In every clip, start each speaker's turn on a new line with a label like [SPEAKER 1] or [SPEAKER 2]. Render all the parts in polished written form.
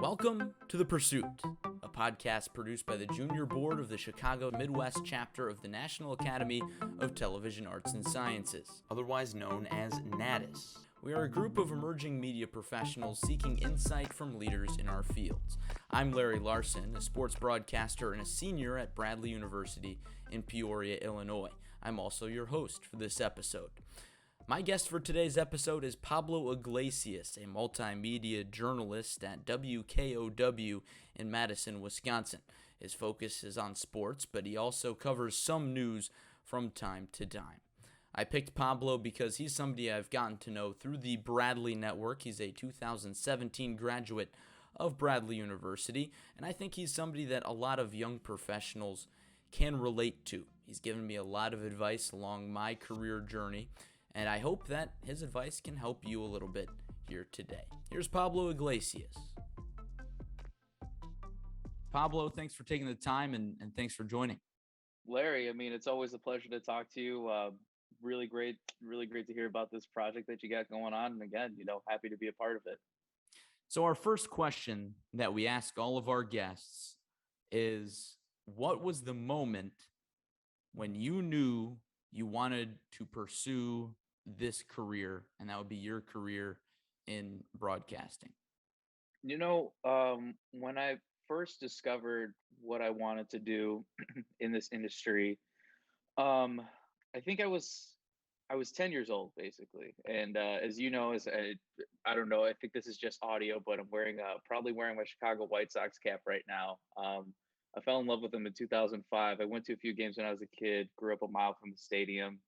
[SPEAKER 1] Welcome to The Pursuit, a podcast produced by the Junior Board of the Chicago Midwest chapter of the National Academy of Television Arts and Sciences, otherwise known as NATAS. We are a group of emerging media professionals seeking insight from leaders in our fields. I'm Larry Larson, a sports broadcaster and a senior at Bradley University in Peoria, Illinois. I'm also your host for this episode. My guest for today's episode is Pablo Iglesias, a multimedia journalist at WKOW in Madison, Wisconsin. His focus is on sports, but he also covers some news from time to time. I picked Pablo because he's somebody I've gotten to know through the Bradley Network. He's a 2017 graduate of Bradley University, and I think he's somebody that a lot of young professionals can relate to. He's given me a lot of advice along my career journey, and I hope that his advice can help you a little bit here today. Here's Pablo Iglesias. Pablo, thanks for taking the time and thanks for joining.
[SPEAKER 2] Larry, it's always a pleasure to talk to you. Really great to hear about this project that you got going on. And again, happy to be a part of it.
[SPEAKER 1] So our first question that we ask all of our guests is, what was the moment when you knew you wanted to pursue this career, and that would be your career in broadcasting?
[SPEAKER 2] When I first discovered what I wanted to do in this industry, I think I was 10 years old, basically. And as you know, I don't know, I think this is just audio, but I'm probably wearing my Chicago White Sox cap right now. I fell in love with them in 2005. I went to a few games when I was a kid, grew up a mile from the stadium.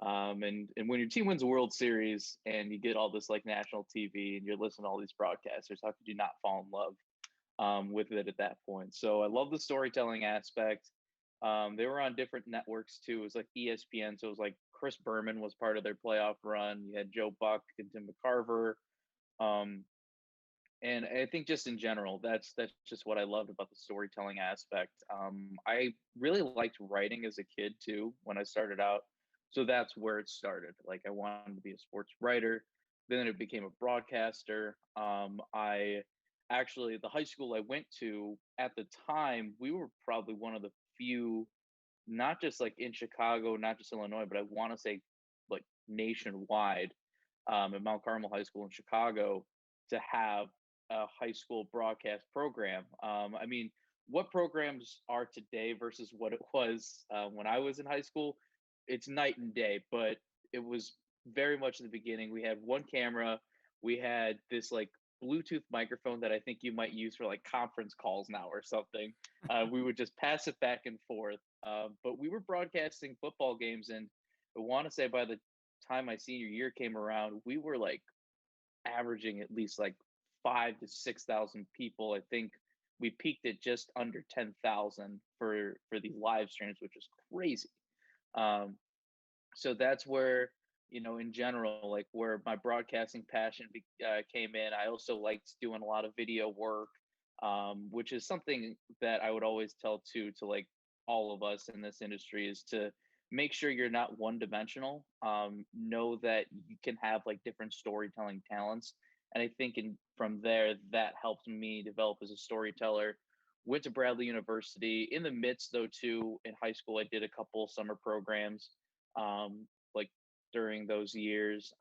[SPEAKER 2] And when your team wins a World Series and you get all this like national TV and you're listening to all these broadcasters, how could you not fall in love with it at that point? So I love the storytelling aspect. They were on different networks too. It was like ESPN. So it was like Chris Berman was part of their playoff run. You had Joe Buck and Tim McCarver. And I think just in general, that's just what I loved about the storytelling aspect. I really liked writing as a kid too, when I started out. So that's where it started. Like I wanted to be a sports writer. Then it became a broadcaster. The high school I went to at the time, we were probably one of the few, not just like in Chicago, not just Illinois, but I want to say like nationwide, at Mount Carmel High School in Chicago, to have a high school broadcast program. What programs are today versus what it was when I was in high school? It's night and day, but it was very much in the beginning. We had one camera. We had this like Bluetooth microphone that I think you might use for like conference calls now or something. We would just pass it back and forth. But we were broadcasting football games, and I want to say by the time my senior year came around, we were like averaging at least like 5,000 to 6,000 people. I think we peaked at just under 10,000 for these live streams, which is crazy. So that's where, in general, like where my broadcasting passion came in. I also liked doing a lot of video work, which is something that I would always tell to like all of us in this industry, is to make sure you're not one dimensional. Know that you can have like different storytelling talents. And I think from there, that helped me develop as a storyteller. Went to Bradley University. In the midst, though, too, in high school, I did a couple summer programs, like during those years.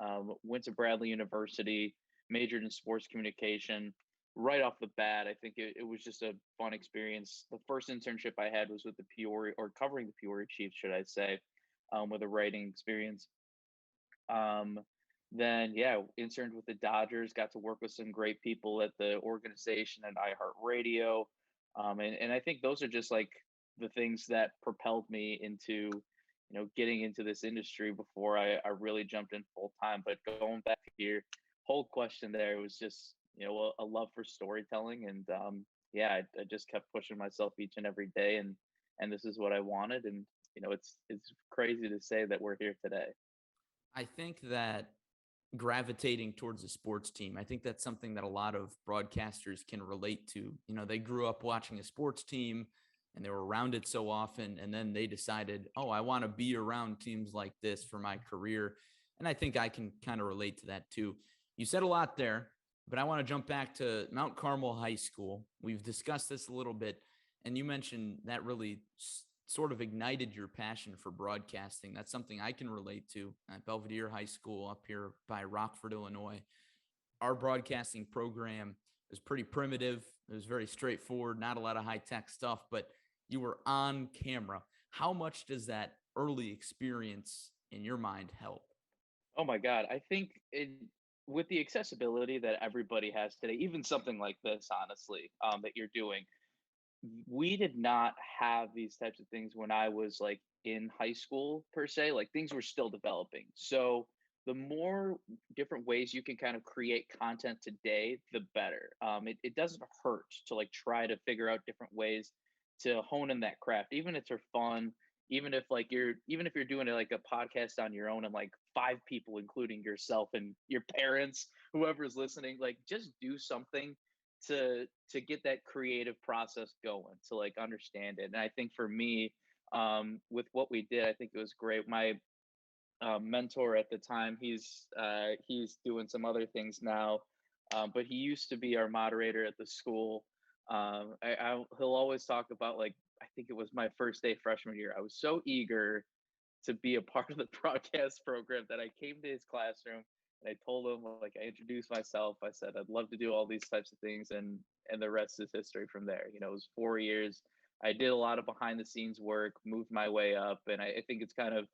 [SPEAKER 2] Went to Bradley University, majored in sports communication. Right off the bat, I think it was just a fun experience. The first internship I had was with the Peoria, or covering the Peoria Chiefs, should I say, with a writing experience. Then, interned with the Dodgers, got to work with some great people at the organization and iHeartRadio. And I think those are just like the things that propelled me into, getting into this industry before I really jumped in full time. But going back to your whole question there, was just, a love for storytelling. And I just kept pushing myself each and every day. And this is what I wanted. And, it's crazy to say that we're here today.
[SPEAKER 1] I think that gravitating towards a sports team, I think that's something that a lot of broadcasters can relate to. They grew up watching a sports team and they were around it so often, and then they decided, oh, I want to be around teams like this for my career. And I think I can kind of relate to that too. You said a lot there, But I want to jump back to Mount Carmel High School. We've discussed this a little bit, and you mentioned that really sort of ignited your passion for broadcasting. That's something I can relate to at Belvedere High School up here by Rockford, Illinois. Our broadcasting program was pretty primitive. It was very straightforward, not a lot of high tech stuff, but you were on camera. How much does that early experience in your mind help?
[SPEAKER 2] Oh my God. I think with the accessibility that everybody has today, even something like this, honestly, that you're doing, we did not have these types of things when I was like in high school per se. Like things were still developing. So the more different ways you can kind of create content today, the better. It doesn't hurt to like try to figure out different ways to hone in that craft, even if they're fun. Even if you're doing it like a podcast on your own and like five people, including yourself and your parents, whoever's listening, like just do something to get that creative process going, to like understand it. And I think for me, with what we did, I think it was great. My mentor at the time, he's doing some other things now, but he used to be our moderator at the school. He'll always talk about like, I think it was my first day freshman year. I was so eager to be a part of the broadcast program that I came to his classroom and I told him, like, I introduced myself. I said I'd love to do all these types of things, and the rest is history from there. You know, it was 4 years. I did a lot of behind the scenes work, moved my way up, and I think it's kind of,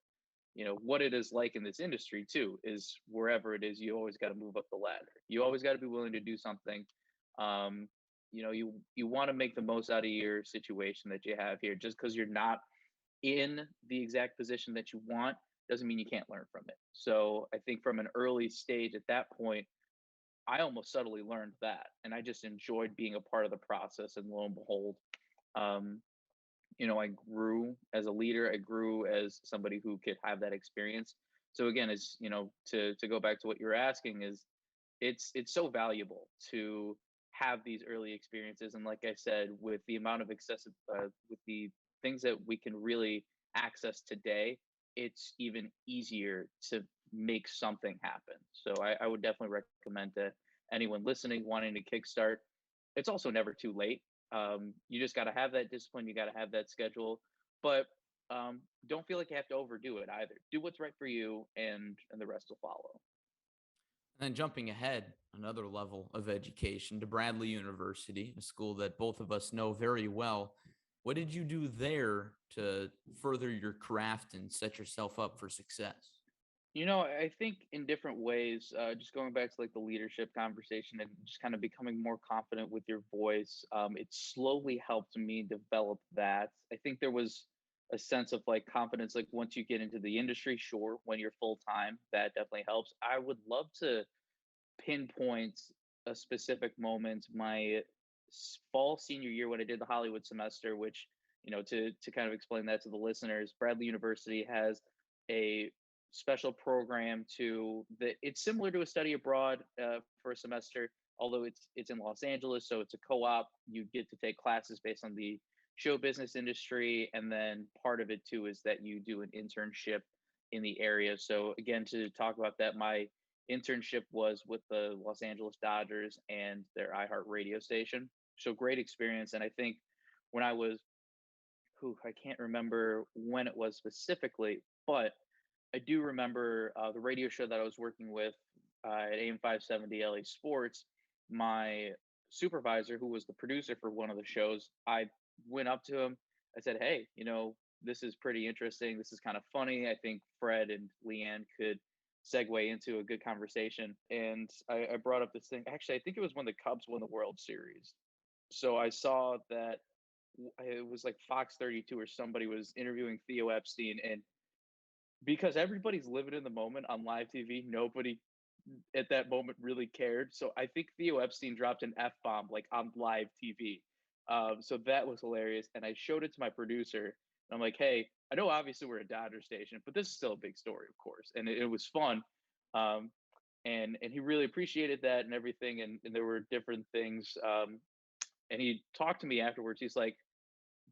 [SPEAKER 2] what it is like in this industry too, is wherever it is, you always got to move up the ladder. You always got to be willing to do something. um you want to make the most out of your situation that you have here. Just because you're not in the exact position that you want doesn't mean you can't learn from it. So I think from an early stage at that point, I almost subtly learned that, and I just enjoyed being a part of the process. And lo and behold, um I grew as a leader. I grew as somebody who could have that experience. So again, is to go back to what you're asking, is it's so valuable to have these early experiences. And like I said, with the amount of excessive with the things that we can really access today, it's even easier to make something happen. So I would definitely recommend to anyone listening wanting to kickstart. It's also never too late. You just got to have that discipline. You got to have that schedule, but don't feel like you have to overdo it either. Do what's right for you, and the rest will follow.
[SPEAKER 1] And then jumping ahead, another level of education to Bradley University, a school that both of us know very well. What did you do there to further your craft and set yourself up for success?
[SPEAKER 2] I think in different ways, just going back to like the leadership conversation and just kind of becoming more confident with your voice, it slowly helped me develop that. I think there was a sense of like confidence, like once you get into the industry, sure, when you're full time, that definitely helps. I would love to pinpoint a specific moment, my fall senior year when I did the Hollywood semester, which, to kind of explain that to the listeners, Bradley University has a special program to that. It's similar to a study abroad for a semester, although it's in Los Angeles, so it's a co-op. You get to take classes based on the show business industry, and then part of it too is that you do an internship in the area. So again, to talk about that, my internship was with the Los Angeles Dodgers and their iHeart radio station. So great experience. And I think when I was, I can't remember when it was specifically, but I do remember the radio show that I was working with at AM 570 LA Sports. My supervisor, who was the producer for one of the shows, I went up to him. I said, "Hey, this is pretty interesting. This is kind of funny. I think Fred and Leanne could segue into a good conversation." And I brought up this thing. Actually, I think it was when the Cubs won the World Series. So I saw that it was like Fox 32 or somebody was interviewing Theo Epstein, and because everybody's living in the moment on live TV, nobody at that moment really cared. So I think Theo Epstein dropped an F bomb like on live TV. So that was hilarious. And I showed it to my producer. And I'm like, hey, I know obviously we're a Dodger station, but this is still a big story, of course. And it was fun. Um, and he really appreciated that and everything. And there were different things. And he talked to me afterwards. He's like,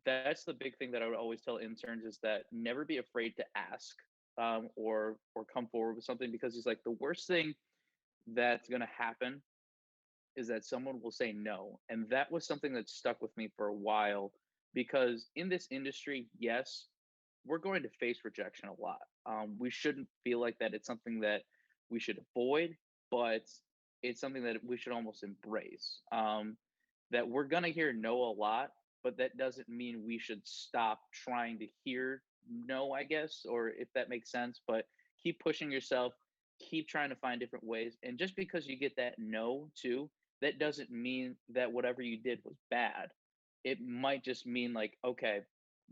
[SPEAKER 2] that's the big thing that I would always tell interns, is that never be afraid to ask, or come forward with something, because he's like, the worst thing that's going to happen is that someone will say no. And that was something that stuck with me for a while because in this industry, yes, we're going to face rejection a lot. We shouldn't feel like that it's something that we should avoid, but it's something that we should almost embrace. That we're going to hear no a lot, but that doesn't mean we should stop trying to hear no, I guess, or if that makes sense. But keep pushing yourself, keep trying to find different ways. And just because you get that no too, that doesn't mean that whatever you did was bad. It might just mean like, okay,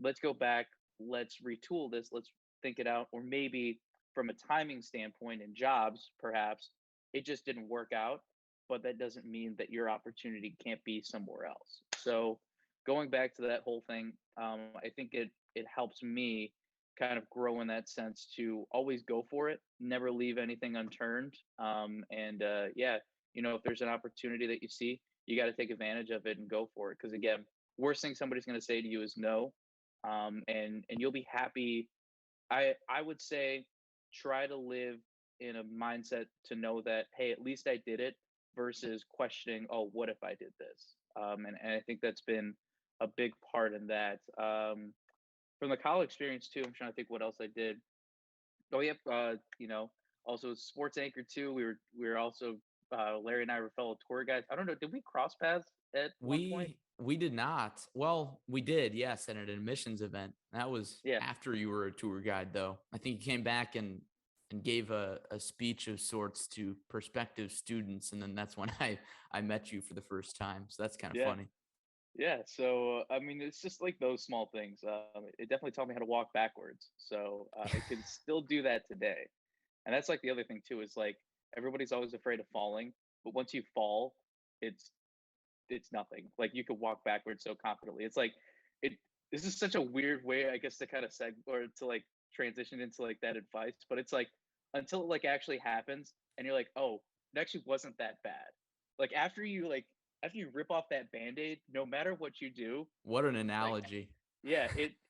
[SPEAKER 2] let's go back, let's retool this, let's think it out. Or maybe from a timing standpoint in jobs, perhaps it just didn't work out, but that doesn't mean that your opportunity can't be somewhere else. So going back to that whole thing, I think it helps me kind of grow in that sense to always go for it, never leave anything unturned. And yeah, if there's an opportunity that you see, you got to take advantage of it and go for it. Because again, worst thing somebody's going to say to you is no, and you'll be happy. I would say try to live in a mindset to know that hey, at least I did it, versus questioning, oh, what if I did this? And I think that's been a big part in that. From the college experience too, I'm trying to think what else I did. Oh, yep. Also sports anchor too. We were also Larry and I were fellow tour guides. I don't know. Did we cross paths at one point?
[SPEAKER 1] We did not. Well, we did, yes, at an admissions event. That was
[SPEAKER 2] Yeah.
[SPEAKER 1] after you were a tour guide, though. I think you came back and gave a speech of sorts to prospective students, and then that's when I met you for the first time. So that's kind of
[SPEAKER 2] Yeah.
[SPEAKER 1] funny.
[SPEAKER 2] Yeah. So I mean, it's just like those small things. It definitely taught me how to walk backwards. So I can still do that today. And that's like the other thing too, is like everybody's always afraid of falling, but once you fall, it's it's nothing. Like you could walk backwards so confidently. It's like it. This is such a weird way, I guess, to kind of or to like transition into like that advice. But it's like until it like actually happens, and you're like, oh, it actually wasn't that bad. After you rip off that band-aid, no matter what you do,
[SPEAKER 1] What an
[SPEAKER 2] like
[SPEAKER 1] analogy.
[SPEAKER 2] yeah,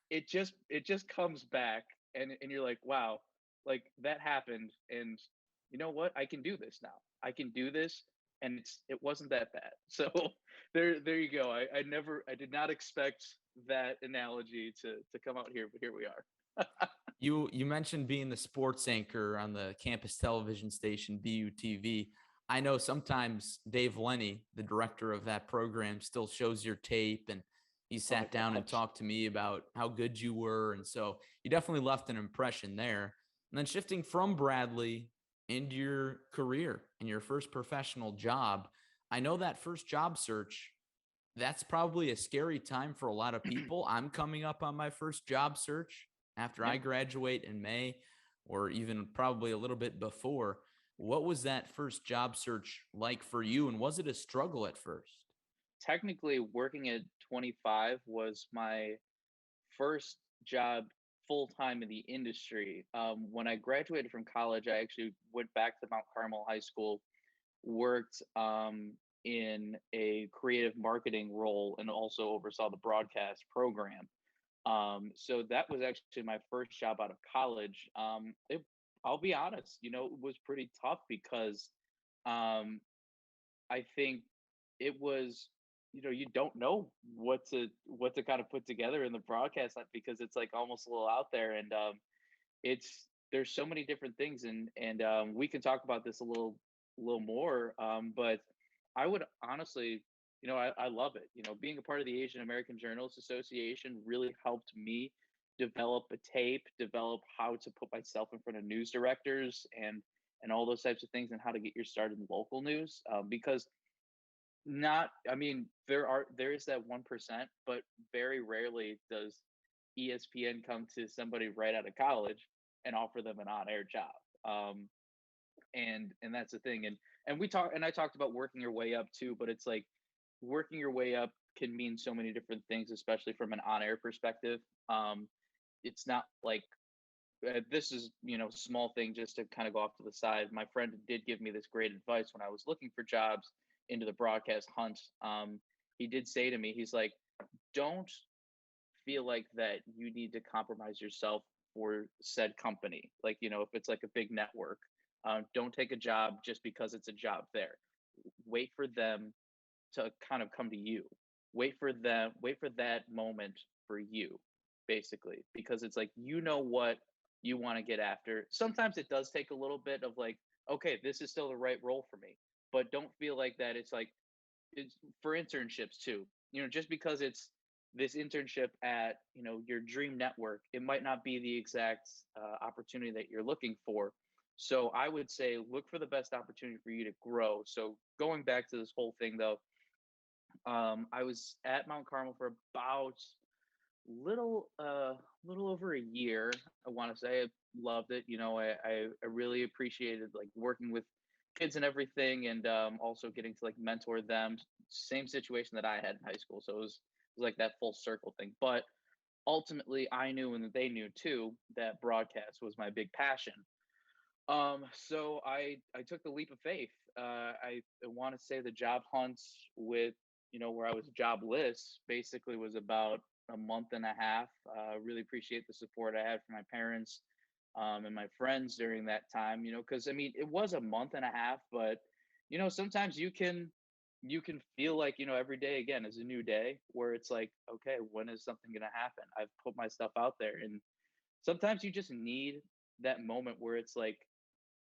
[SPEAKER 2] it just comes back, and you're like, wow, like that happened, and you know what? I can do this now. I can do this, and it wasn't that bad. So there you go. I did not expect that analogy to come out here, but here we are.
[SPEAKER 1] You mentioned being the sports anchor on the campus television station BUTV. I know sometimes Dave Lenny, the director of that program, still shows your tape, and he
[SPEAKER 2] Oh my
[SPEAKER 1] sat down and
[SPEAKER 2] gosh.
[SPEAKER 1] talked to me about how good you were. And so you definitely left an impression there. And then shifting from Bradley into your career and your first professional job, I know that first job search, that's probably a scary time for a lot of people. I'm coming up on my first job search after
[SPEAKER 2] Yeah.
[SPEAKER 1] I graduate in May, or even probably a little bit before. What was that first job search like for you? And was it a struggle at first?
[SPEAKER 2] Technically, working at 25 was my first job full time in the industry. When I graduated from college, I actually went back to Mount Carmel High School, worked in a creative marketing role, and also oversaw the broadcast program. So that was actually my first job out of college. I'll be honest, it was pretty tough because um, I think it was, you don't know what to kind of put together in the broadcast because it's like almost a little out there, and it's there's so many different things, and we can talk about this a little more. But I would honestly, I love it. Being a part of the Asian American Journalists Association really helped me develop a tape, develop how to put myself in front of news directors and all those types of things, and how to get your start in local news. Because not, I mean, there is that 1%, but very rarely does ESPN come to somebody right out of college and offer them an on-air job. Um, and that's the thing. And I talked about working your way up too, but it's like working your way up can mean so many different things, especially from an on-air perspective. It's not like this is small thing just to kind of go off to the side. My friend did give me this great advice when I was looking for jobs into the broadcast hunt. He did say to me, he's like, don't feel like that you need to compromise yourself for said company. Like, if it's like a big network, don't take a job just because it's a job there. wait for them to kind of come to you. Wait for that moment for you, basically, because it's like you know what you want to get after. Sometimes it does take a little bit of like, okay, this is still the right role for me, but don't feel like that. It's like it's for internships too. Just because it's this internship at your dream network, it might not be the exact opportunity that you're looking for. So I would say look for the best opportunity for you to grow. So going back to this whole thing though, I was at Mount Carmel for about little over a year. I want to say I loved it. I really appreciated like working with kids and everything, and also getting to like mentor them. Same situation that I had in high school, so it was like that full circle thing. But ultimately, I knew and they knew too that broadcast was my big passion. So I took the leap of faith. I want to say the job hunts with where I was jobless basically was about a month and a half. Really appreciate the support I had from my parents and my friends during that time. Because I mean it was a month and a half, but sometimes you can feel like every day again is a new day where it's like, okay, when is something gonna happen? I've put my stuff out there, and sometimes you just need that moment where it's like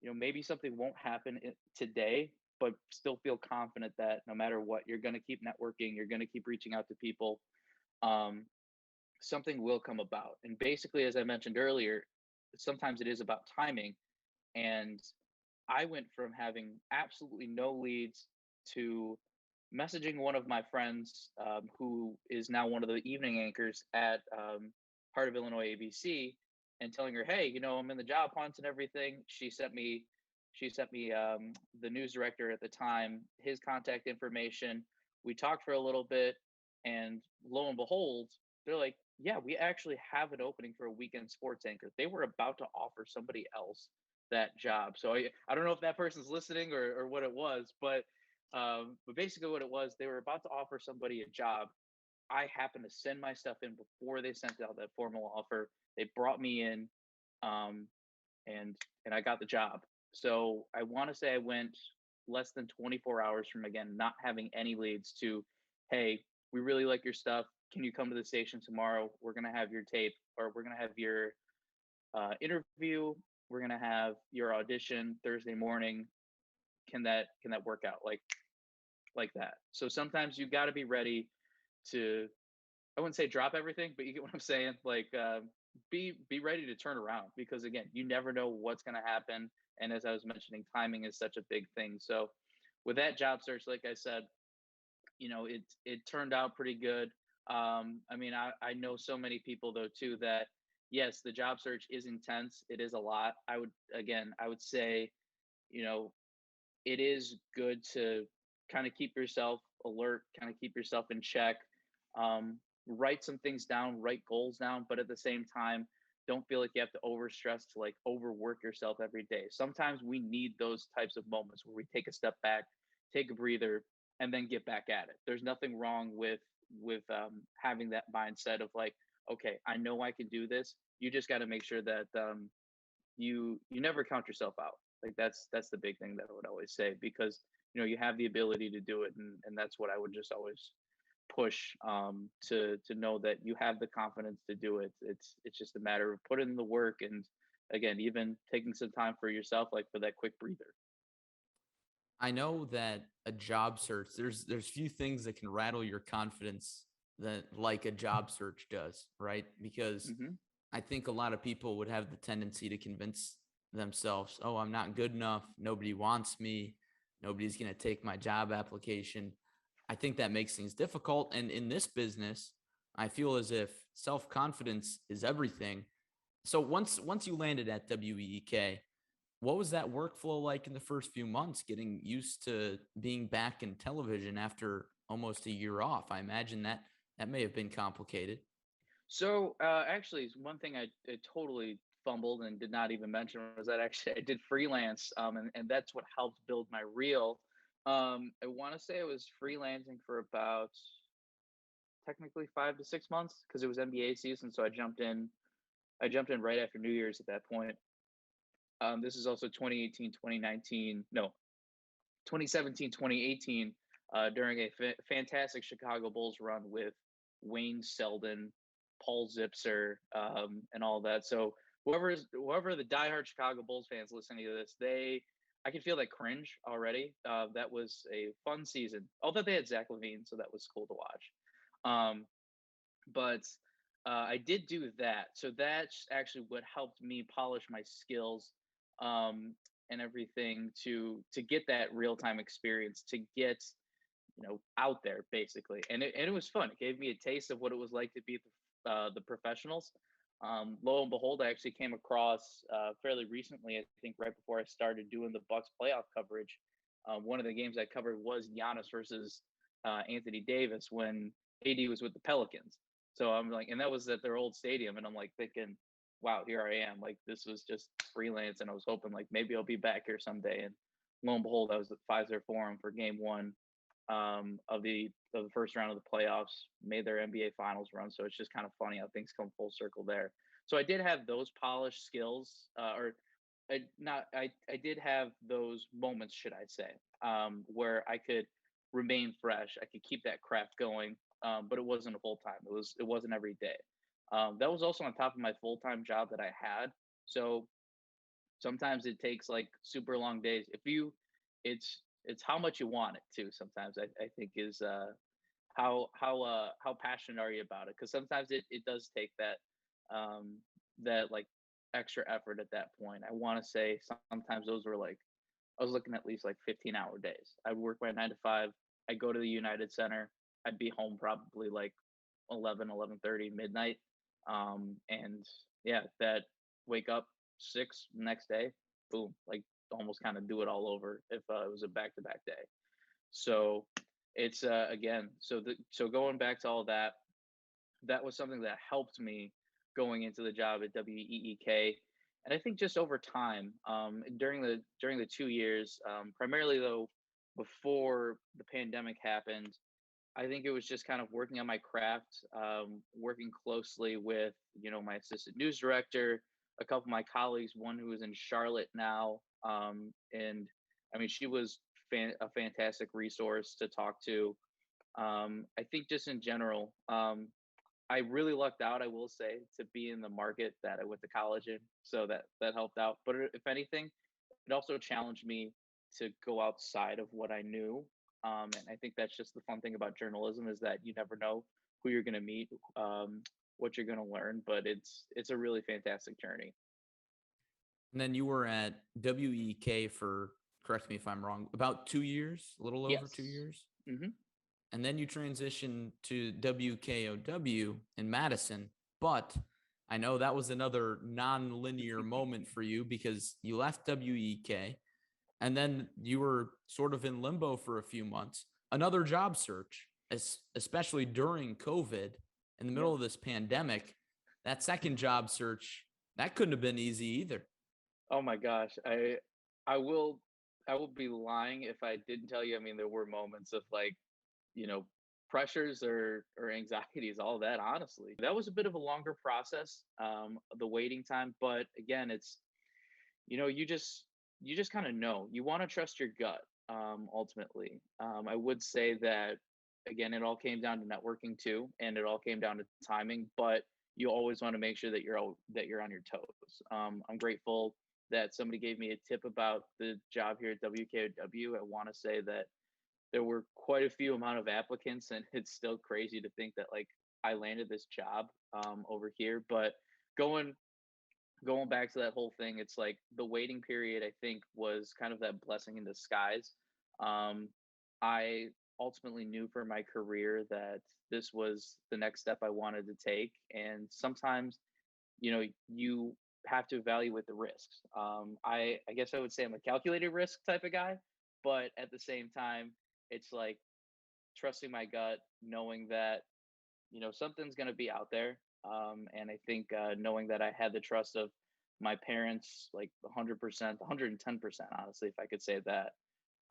[SPEAKER 2] maybe something won't happen today, but still feel confident that no matter what, you're going to keep networking, you're going to keep reaching out to people. Um, Something will come about. And basically, as I mentioned earlier, sometimes it is about timing. And I went from having absolutely no leads to messaging one of my friends, who is now one of the evening anchors at Heart of Illinois ABC, and telling her, "Hey, I'm in the job hunt and everything." She sent me the news director at the time, his contact information. We talked for a little bit, and lo and behold, they're like, "Yeah, we actually have an opening for a weekend sports anchor." They were about to offer somebody else that job. So I don't know if that person's listening or what it was, but basically what it was, they were about to offer somebody a job. I happened to send my stuff in before they sent out that formal offer. They brought me in, um, and I got the job. So I want to say I went less than 24 hours from again not having any leads to, hey, we really like your stuff. Can you come to the station tomorrow? We're gonna have your tape, or we're gonna have your interview. We're gonna have your audition Thursday morning. Can that work out like that? So sometimes you got to be ready to, I wouldn't say drop everything, but you get what I'm saying. Like be ready to turn around, because again, you never know what's gonna happen. And as I was mentioning, timing is such a big thing. So with that job search, like I said, it turned out pretty good. I mean, I know so many people though too that yes, the job search is intense. It is a lot. I would say, you know, it is good to kind of keep yourself alert, kind of keep yourself in check. Write some things down, write goals down, but at the same time, don't feel like you have to overstress to like overwork yourself every day. Sometimes we need those types of moments where we take a step back, take a breather, and then get back at it. There's nothing wrong with having that mindset of like, okay, I know I can do this. You just got to make sure that you never count yourself out. Like that's the big thing that I would always say, because you have the ability to do it, and that's what I would just always push, to know that you have the confidence to do it. It's just a matter of putting in the work, and again, even taking some time for yourself, like for that quick breather.
[SPEAKER 1] I know that a job search, there's few things that can rattle your confidence that like a job search does, right? Because
[SPEAKER 2] Hmm.
[SPEAKER 1] I think a lot of people would have the tendency to convince themselves, "Oh, I'm not good enough. Nobody wants me. Nobody's going to take my job application." I think that makes things difficult. And in this business, I feel as if self-confidence is everything. So once you landed at WEEK, what was that workflow like in the first few months, getting used to being back in television after almost a year off? I imagine that may have been complicated.
[SPEAKER 2] So actually, one thing I totally fumbled and did not even mention was that actually I did freelance, and that's what helped build my reel. I want to say I was freelancing for about technically 5 to 6 months because it was NBA season. So I jumped in. I jumped in right after New Year's at that point. This is also 2018, 2019. No, 2017, 2018, during a fantastic Chicago Bulls run with Wayne Selden, Paul Zipser, and all that. So whoever the diehard Chicago Bulls fans listening to this, I can feel that cringe already. That was a fun season. Although they had Zach LaVine, so that was cool to watch. But I did do that. So that's actually what helped me polish my skills and everything to get that real time experience, to get out there basically, and it was fun. It gave me a taste of what it was like to be the professionals. Lo and behold, I actually came across fairly recently, I think right before I started doing the Bucks playoff coverage. One of the games I covered was Giannis versus Anthony Davis when AD was with the Pelicans. So I'm like, and that was at their old stadium, and I'm like thinking, wow, here I am. Like this was just freelance, and I was hoping like maybe I'll be back here someday. And lo and behold, I was at Pfizer Forum for Game 1 of the first round of the playoffs, made their NBA Finals run. So it's just kind of funny how things come full circle there. So I did have those polished skills, or I did have those moments, should I say, where I could remain fresh. I could keep that craft going, but it wasn't a full time. It wasn't every day. That was also on top of my full time job that I had. So sometimes it takes like super long days. It's how much you want it too. Sometimes I think is how passionate are you about it? Because sometimes it does take that like extra effort at that point. I want to say sometimes those were like I was looking at least like 15-hour days. I'd work my 9 to 5. I'd go to the United Center. I'd be home probably like 11:30 midnight. And yeah, that wake up 6 next day, boom, like almost kind of do it all over if it was a back-to-back day. So it's again, so going back to all that, that was something that helped me going into the job at WEEK. And I think just over time, during the 2 years, primarily though, before the pandemic happened, I think it was just kind of working on my craft, working closely with, my assistant news director, a couple of my colleagues, one who is in Charlotte now. And I mean, she was a fantastic resource to talk to. I think just in general, I really lucked out, I will say, to be in the market that I went to college in. So that helped out. But if anything, it also challenged me to go outside of what I knew. And I think that's just the fun thing about journalism is that you never know who you're going to meet, what you're going to learn, but it's a really fantastic journey.
[SPEAKER 1] And then you were at WEK for, correct me if I'm wrong, about 2 years, a little over 2 years.
[SPEAKER 2] Mm-hmm.
[SPEAKER 1] And then you transitioned to WKOW in Madison. But I know that was another non-linear moment for you because you left WEK and then you were sort of in limbo for a few months. Another job search, especially during COVID, in the middle of this pandemic, that second job search, that couldn't have been easy either.
[SPEAKER 2] Oh my gosh. I will be lying if I didn't tell you. I mean, there were moments of like, pressures or anxieties, all that, honestly. That was a bit of a longer process, the waiting time. But again, it's, you just kind of know. You want to trust your gut, ultimately. I would say that, again, it all came down to networking too, and it all came down to timing, but you always want to make sure that you're on your toes. I'm grateful that somebody gave me a tip about the job here at WKOW. I want to say that there were quite a few amount of applicants, and it's still crazy to think that like I landed this job over here. But going back to that whole thing, it's like the waiting period, I think, was kind of that blessing in disguise. I ultimately knew for my career that this was the next step I wanted to take. And sometimes, you have to evaluate the risks. I guess I would say I'm a calculated risk type of guy, but at the same time, it's like trusting my gut, knowing that, something's going to be out there. And I think knowing that I had the trust of my parents, like 100%, 110%, honestly, if I could say that,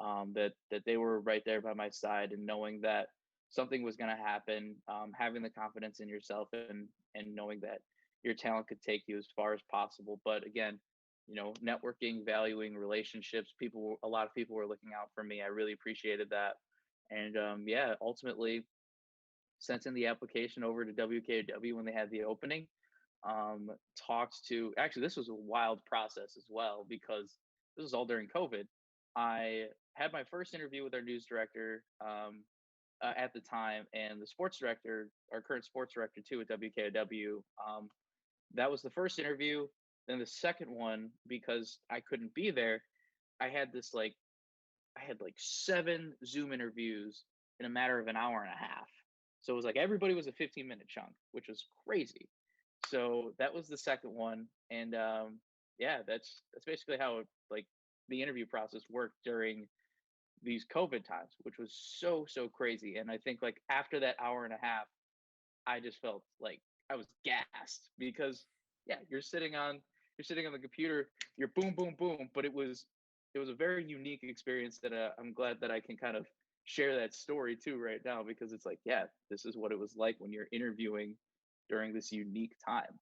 [SPEAKER 2] that they were right there by my side, and knowing that something was going to happen, having the confidence in yourself, and knowing that your talent could take you as far as possible. But again, networking, valuing relationships. A lot of people were looking out for me. I really appreciated that. And yeah, ultimately sent in the application over to WKOW when they had the opening. Talked to, actually, this was a wild process as well because this was all during COVID. I had my first interview with our news director at the time, and the sports director, our current sports director too at WKOW. That was the first interview. Then the second one, because I couldn't be there, I had this like I had like 7 Zoom interviews in a matter of an hour and a half. So it was like everybody was a 15-minute chunk, which was crazy. So that was the second one, and yeah, that's basically how like the interview process worked during these COVID times, which was so crazy. And I think like after that hour and a half, I just felt like I was gassed because yeah, you're sitting on the computer, you're boom boom boom, but it was a very unique experience that I'm glad that I can kind of share that story too right now because it's like yeah, this is what it was like when you're interviewing during this unique time.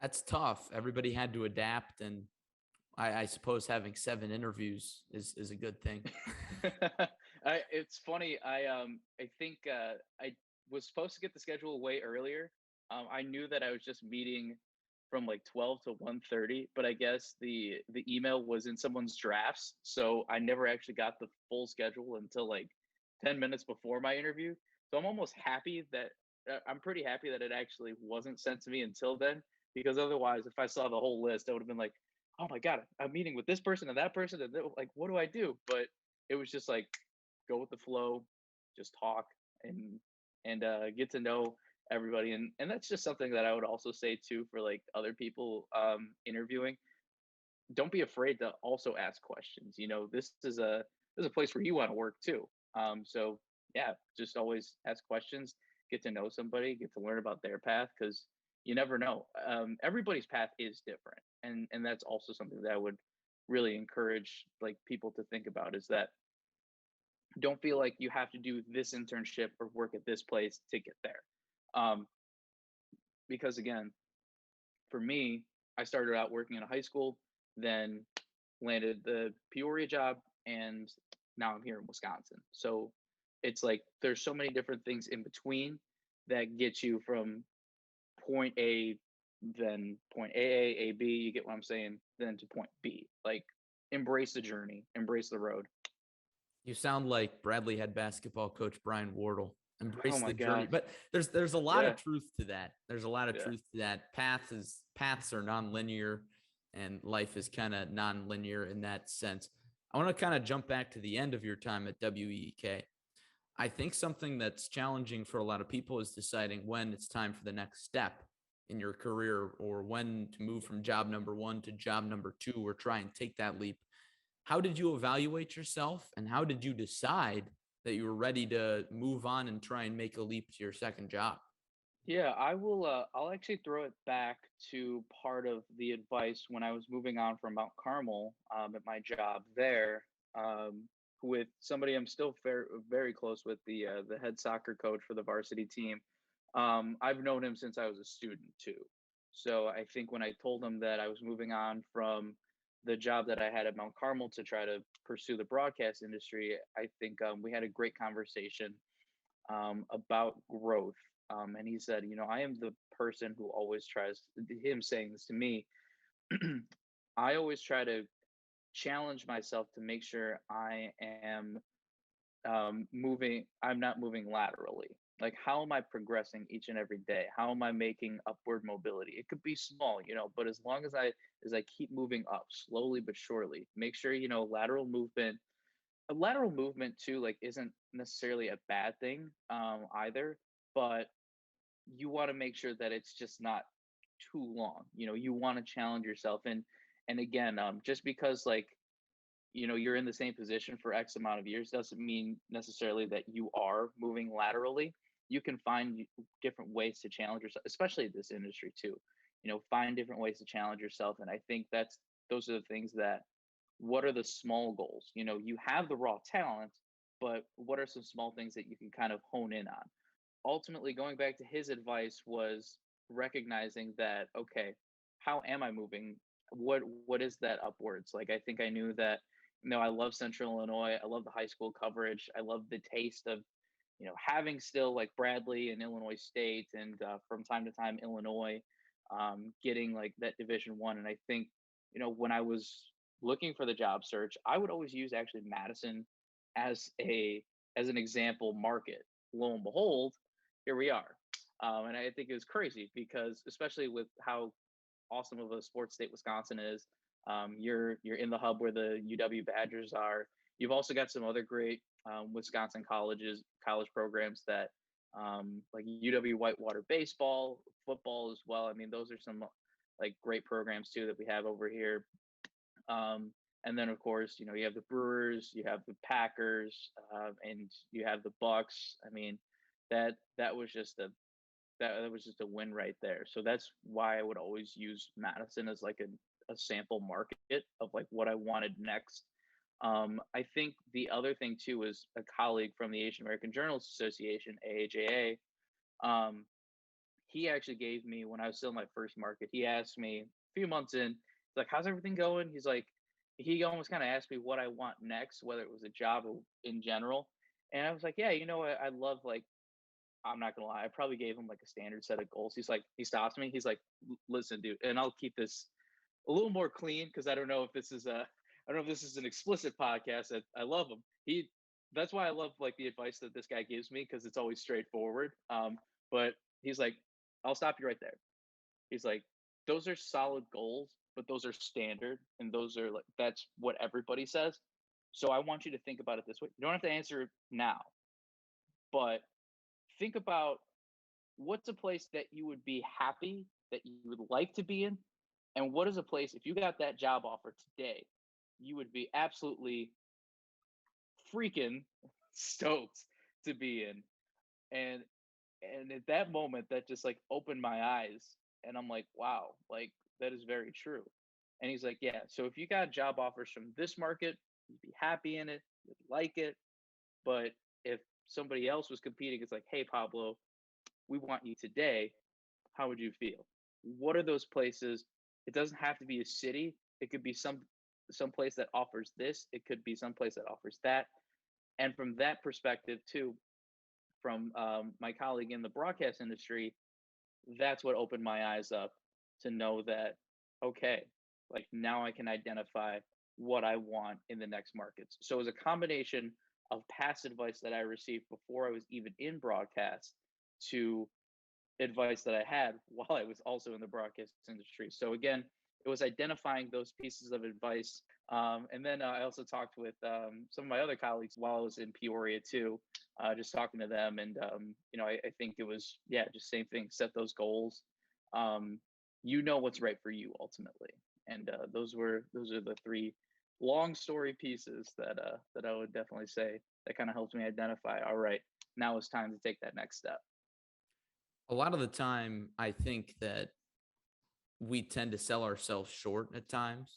[SPEAKER 1] That's tough. Everybody had to adapt, and I suppose having 7 interviews is a good thing.
[SPEAKER 2] It's funny. I think I was supposed to get the schedule way earlier. I knew that I was just meeting from like 12 to 1:30, but I guess the email was in someone's drafts, so I never actually got the full schedule until like 10 minutes before my interview. So I'm pretty happy that it actually wasn't sent to me until then, because otherwise, if I saw the whole list, I would have been like, oh my god, I'm meeting with this person and that person, and like, what do I do? But it was just like, go with the flow, just talk and get to know everybody, and that's just something that I would also say too for like other people interviewing. Don't be afraid to also ask questions. This is a place where you want to work too. So yeah, just always ask questions, get to know somebody, get to learn about their path because you never know. Everybody's path is different, and that's also something that I would really encourage like people to think about is that don't feel like you have to do this internship or work at this place to get there. Um, because again, for me, I started out working in a high school, then landed the Peoria job, and now I'm here in Wisconsin. So it's like there's so many different things in between that get you from point A, then point A, B, you get what I'm saying, then to point B. Like embrace the journey, embrace the road.
[SPEAKER 1] You sound like Bradley head basketball coach Brian Wardle.
[SPEAKER 2] Oh
[SPEAKER 1] Embrace
[SPEAKER 2] my
[SPEAKER 1] the journey.
[SPEAKER 2] God.
[SPEAKER 1] But there's a lot
[SPEAKER 2] Yeah.
[SPEAKER 1] of truth to that. There's a lot of
[SPEAKER 2] Yeah.
[SPEAKER 1] truth to that. Paths are nonlinear, and life is kind of nonlinear in that sense. I want to kind of jump back to the end of your time at WEEK. I think something that's challenging for a lot of people is deciding when it's time for the next step in your career, or when to move from job number 1 to job number 2, or try and take that leap. How did you evaluate yourself, and how did you decide that you were ready to move on and try and make a leap to your second job?
[SPEAKER 2] Yeah, I will. I'll actually throw it back to part of the advice when I was moving on from Mount Carmel at my job there, um, with somebody I'm still very close with, the head soccer coach for the varsity team. I've known him since I was a student too. So I think when I told him that I was moving on from the job that I had at Mount Carmel to try to pursue the broadcast industry, I think we had a great conversation about growth. And he said, I am the person who always tries, him saying this to me, I always try to challenge myself to make sure I am I'm not moving laterally. Like, how am I progressing each and every day? How am I making upward mobility? It could be small, but as long as I keep moving up slowly but surely, make sure, lateral movement a lateral movement too like isn't necessarily a bad thing either, but you want to make sure that it's just not too long. You want to challenge yourself, and again, just because like you're in the same position for x amount of years doesn't mean necessarily that you are moving laterally. You can find different ways to challenge yourself, especially this industry too. Find different ways to challenge yourself, and I think those are the things that what are the small goals? You have the raw talent, but what are some small things that you can kind of hone in on? Ultimately, going back to his advice was recognizing that, okay, how am I moving what is that upwards? Like, I think I knew that, I love Central Illinois. I love the high school coverage. I love the taste of, having still like Bradley and Illinois State, and from time to time Illinois, getting like that Division 1. And I think, when I was looking for the job search, I would always use actually Madison as an example market. Lo and behold, here we are. And I think it was crazy because, especially with how awesome of a sports state Wisconsin is, you're in the hub where the UW Badgers are. You've also got some other great Wisconsin college programs that, like UW Whitewater baseball, football as well. I mean, those are some like great programs too that we have over here. And then of course, you have the Brewers, you have the Packers, and you have the Bucks. I mean, that was just a win right there. So that's why I would always use Madison as like a sample market of like what I wanted next. I think the other thing too is a colleague from the Asian American Journalists Association, AAJA. Um, he actually gave me, when I was still in my first market, he asked me a few months in, he's like, "How's everything going?" He's like, he almost kind of asked me what I want next, whether it was a job or in general. And I was like, yeah, I love, like, I'm not gonna lie, I probably gave him like a standard set of goals. He's like, he stops me. He's like, Listen, dude," and I'll keep this a little more clean because I don't know if this is an explicit podcast. I love him. That's why I love like the advice that this guy gives me because it's always straightforward. But he's like, "I'll stop you right there." He's like, "Those are solid goals, but those are standard, and those are like that's what everybody says. So I want you to think about it this way. You don't have to answer it now, but think about what's a place that you would be happy that you would like to be in, and what is a place if you got that job offer today, you would be absolutely freaking stoked to be in." And at that moment, that just like opened my eyes, and I'm like, wow, like that is very true. And he's like, "Yeah, so if you got job offers from this market, you'd be happy in it, you'd like it. But if somebody else was competing, it's like, hey, Pablo, we want you today. How would you feel? What are those places? It doesn't have to be a city. It could be some place that offers this. It could be some place that offers that." And from that perspective too, from my colleague in the broadcast industry, that's what opened my eyes up to know that, okay, like now I can identify what I want in the next markets. So it was a combination of past advice that I received before I was even in broadcast to advice that I had while I was also in the broadcast industry. So again, it was identifying those pieces of advice. And then I also talked with some of my other colleagues while I was in Peoria too, just talking to them. And, I think it was, yeah, just same thing, set those goals. What's right for you ultimately. And those are the three long story pieces that I would definitely say that kind of helps me identify, all right, now it's time to take that next step.
[SPEAKER 1] A lot of the time, I think that we tend to sell ourselves short at times.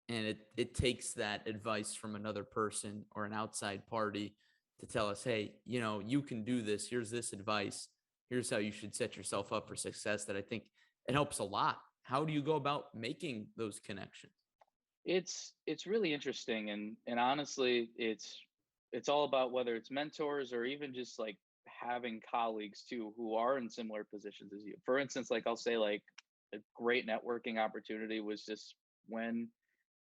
[SPEAKER 1] And it takes that advice from another person or an outside party to tell us, hey, you can do this. Here's this advice. Here's how you should set yourself up for success. That I think it helps a lot. How do you go about making those connections?
[SPEAKER 2] It's really interesting, and honestly, it's all about whether it's mentors or even just like having colleagues too who are in similar positions as you. For instance, like I'll say like a great networking opportunity was just when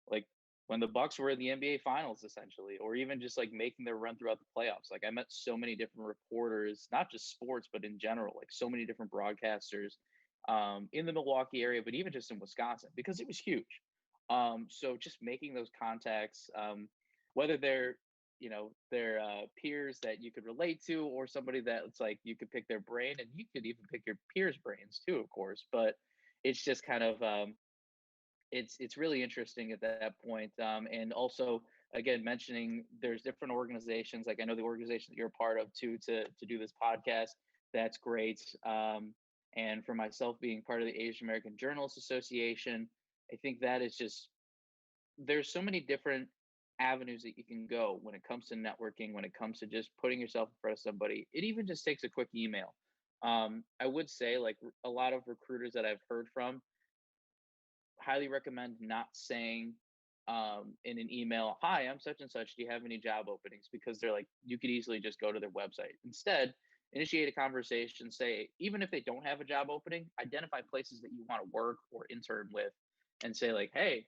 [SPEAKER 2] like when the Bucks were in the NBA finals essentially, or even just like making their run throughout the playoffs. Like I met so many different reporters, not just sports, but in general, like so many different broadcasters in the Milwaukee area, but even just in Wisconsin, because it was huge. So just making those contacts, whether they're peers that you could relate to, or somebody that it's like you could pick their brain, and you could even pick your peers' brains too, of course. But it's just kind of it's really interesting at that point. And also, again, mentioning there's different organizations. Like I know the organization that you're a part of too to do this podcast. That's great. And for myself, being part of the Asian American Journalists Association, I think that is just there's so many different avenues that you can go when it comes to networking, when it comes to just putting yourself in front of somebody. It even just takes a quick email. I would say like a lot of recruiters that I've heard from, highly recommend not saying in an email, "Hi, I'm such and such. Do you have any job openings?" Because they're like, you could easily just go to their website. Instead, initiate a conversation. Say, even if they don't have a job opening, identify places that you want to work or intern with, and say like, "Hey,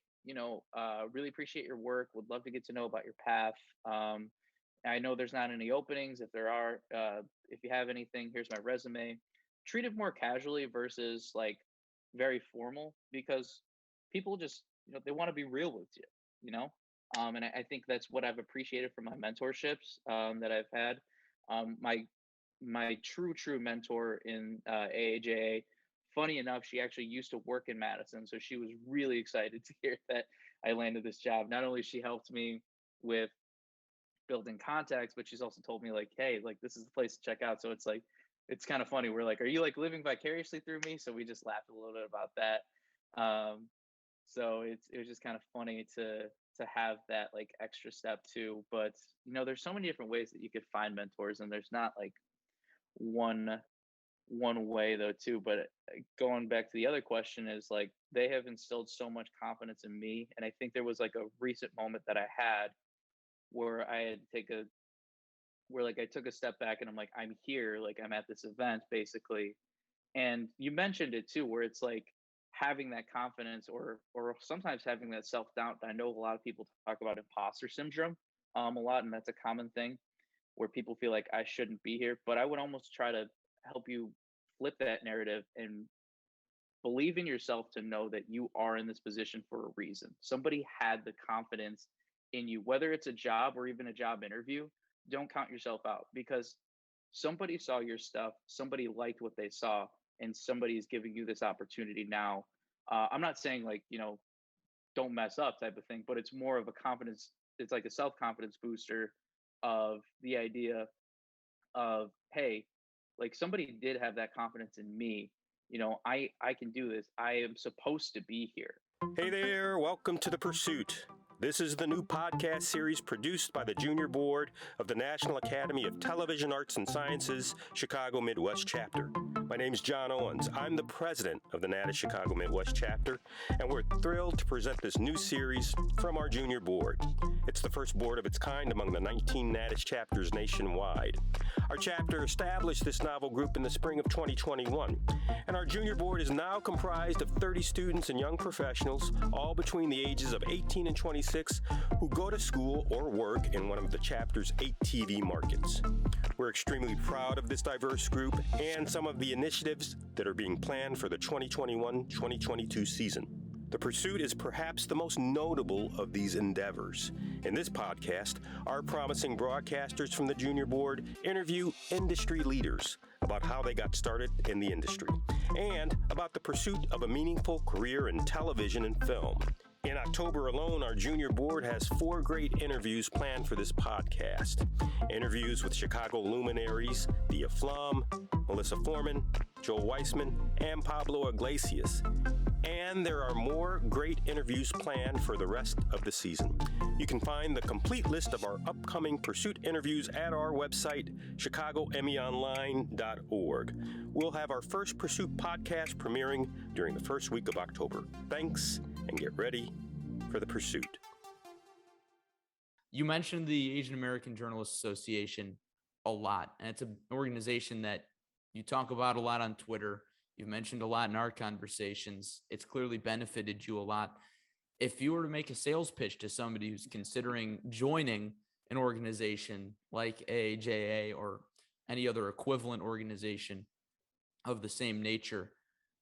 [SPEAKER 2] really appreciate your work. Would love to get to know about your path. I know there's not any openings. If there are, if you have anything, here's my resume." Treat it more casually versus like very formal, because people just, they want to be real with you, you know? And I think that's what I've appreciated from my mentorships that I've had. My true mentor in AAJA, funny enough, she actually used to work in Madison, so she was really excited to hear that I landed this job. Not only she helped me with building contacts, but she's also told me like, "Hey, like this is the place to check out." So it's like, it's kind of funny. We're like, "Are you like living vicariously through me?" So we just laughed a little bit about that. So it was just kind of funny to have that like extra step too. But there's so many different ways that you could find mentors, and there's not like one one way though too. But going back to the other question, is like they have instilled so much confidence in me, and I think there was like a recent moment that I had where I had to take a where like I took a step back, and I'm like, I'm here, like I'm at this event basically. And you mentioned it too, where it's like having that confidence, or sometimes having that self-doubt. I know a lot of people talk about imposter syndrome a lot, and that's a common thing where people feel like I shouldn't be here. But I would almost try to help you flip that narrative and believe in yourself, to know that you are in this position for a reason. Somebody had the confidence in you, whether it's a job or even a job interview. Don't count yourself out, because somebody saw your stuff, somebody liked what they saw, and somebody is giving you this opportunity now. I'm not saying like, don't mess up type of thing, but it's more of a confidence. It's like a self confidence booster of the idea of, hey, like somebody did have that confidence in me. I can do this. I am supposed to be here.
[SPEAKER 3] Hey there, welcome to The Pursuit. This is the new podcast series produced by the Junior Board of the National Academy of Television Arts and Sciences, Chicago Midwest Chapter. My name is John Owens. I'm the president of the NADA Chicago Midwest Chapter, and we're thrilled to present this new series from our Junior Board. It's the first board of its kind among the 19 NADA chapters nationwide. Our chapter established this novel group in the spring of 2021, and our Junior Board is now comprised of 30 students and young professionals, all between the ages of 18 and 26, who go to school or work in one of the chapter's 8 TV markets. We're extremely proud of this diverse group and some of the initiatives that are being planned for the 2021-2022 season. The Pursuit is perhaps the most notable of these endeavors. In this podcast, our promising broadcasters from the Junior Board interview industry leaders about how they got started in the industry and about the pursuit of a meaningful career in television and film. In October alone, our Junior Board has 4 great interviews planned for this podcast. Interviews with Chicago luminaries Thea Flum, Melyssa Foreman, Joel Weissman, and Pablo Iglesias. And there are more great interviews planned for the rest of the season. You can find the complete list of our upcoming Pursuit interviews at our website, chicagomeonline.org. We'll have our first Pursuit podcast premiering during the first week of October. Thanks, and get ready for the Pursuit.
[SPEAKER 1] You mentioned the Asian American Journalists Association a lot, and it's an organization that you talk about a lot on Twitter. You've mentioned a lot in our conversations. It's clearly benefited you a lot. If you were to make a sales pitch to somebody who's considering joining an organization like AAJA or any other equivalent organization of the same nature,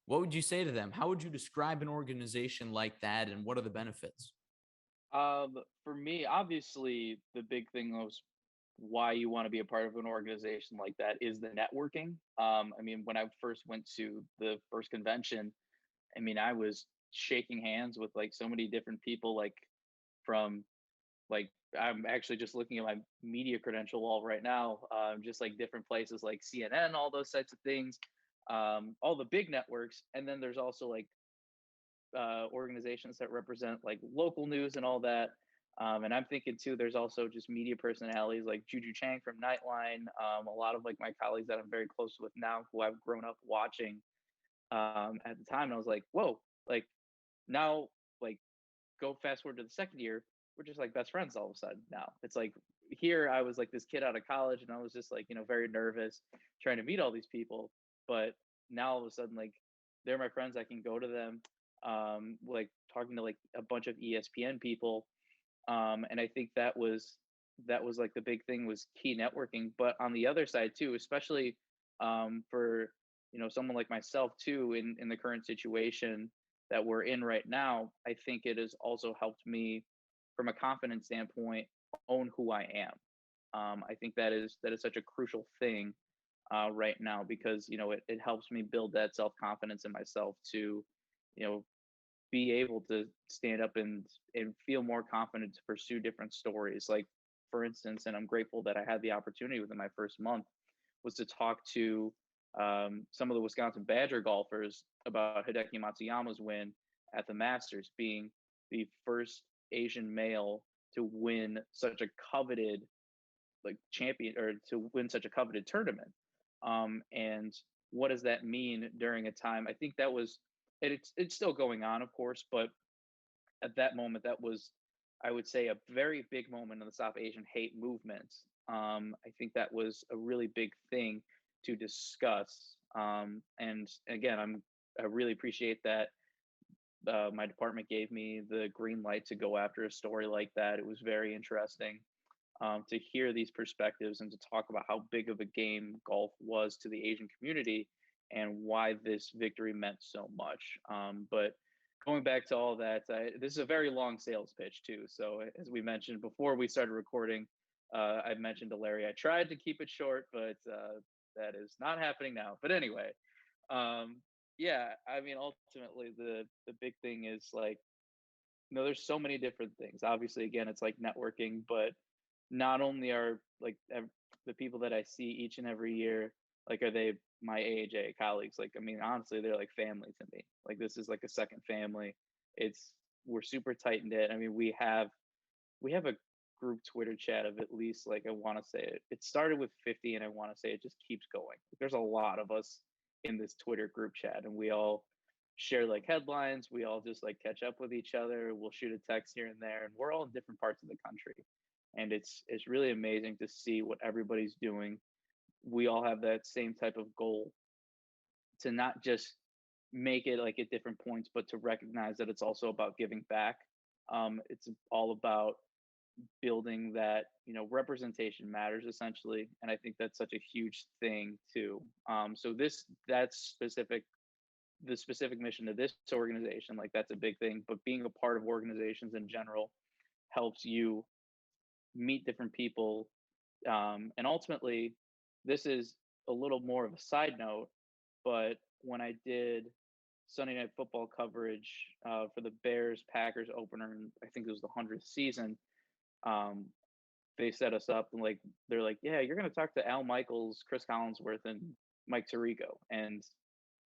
[SPEAKER 1] what would you say to them? How would you describe an organization like that, and what are the benefits?
[SPEAKER 2] For me, obviously, the big thing was why you want to be a part of an organization like that is the networking. I mean, when I first went to the first convention, I mean, I was shaking hands with like so many different people, like from like I'm actually just looking at my media credential wall right now, just like different places like CNN, all those types of things, all the big networks, and then there's also like organizations that represent like local news and all that. And I'm thinking too, there's also just media personalities like Juju Chang from Nightline, a lot of like my colleagues that I'm very close with now, who I've grown up watching at the time. And I was like, whoa, like now, like, go fast forward to the second year, we're just like best friends all of a sudden now. It's like here I was like this kid out of college and I was just like, very nervous trying to meet all these people. But now all of a sudden, like, they're my friends. I can go to them, like talking to like a bunch of ESPN people. And I think that was like the big thing was key networking. But on the other side too, especially for someone like myself too, in the current situation that we're in right now, I think it has also helped me from a confidence standpoint own who I am. I think that is such a crucial thing right now because it helps me build that self confidence in myself to you know be able to stand up and feel more confident to pursue different stories. Like, for instance, and I'm grateful that I had the opportunity within my first month was to talk to some of the Wisconsin Badger golfers about Hideki Matsuyama's win at the Masters, being the first Asian male to win such a coveted like champion or to win such a coveted tournament. And what does that mean during a time? I think that was it's still going on, of course, but at that moment, that was, I would say, a very big moment in the South Asian hate movement. I think that was a really big thing to discuss. And again, I really appreciate that my department gave me the green light to go after a story like that. It was very interesting to hear these perspectives and to talk about how big of a game golf was to the Asian community and why this victory meant so much. But going back to all that, this is a very long sales pitch too. So as we mentioned before we started recording, I mentioned to Larry I tried to keep it short, but that is not happening now. But anyway, yeah, I mean, ultimately the big thing is like, there's so many different things. Obviously, again, it's like networking, but not only are like the people that I see each and every year, like, are they my AAJ colleagues? Like, I mean, honestly, they're like family to me. Like, this is like a second family. It's We're super tight knit. I mean, we have a group Twitter chat of at least, like, I want to say it started with 50, and I want to say it just keeps going. There's a lot of us in this Twitter group chat, and we all share like headlines. We all just like catch up with each other. We'll shoot a text here and there, and we're all in different parts of the country, and it's really amazing to see what everybody's doing. We all have that same type of goal to not just make it like at different points, but to recognize that it's also about giving back. It's all about building that representation matters essentially, and I think that's such a huge thing too. So that's specific the specific mission of this organization, like, that's a big thing. But being a part of organizations in general helps you meet different people. And ultimately, this is a little more of a side note, but when I did Sunday Night Football coverage for the Bears Packers opener, and I think it was the 100th season, um, they set us up and like they're like, yeah, you're gonna talk to Al Michaels, Chris Collinsworth, and Mike Tirico. And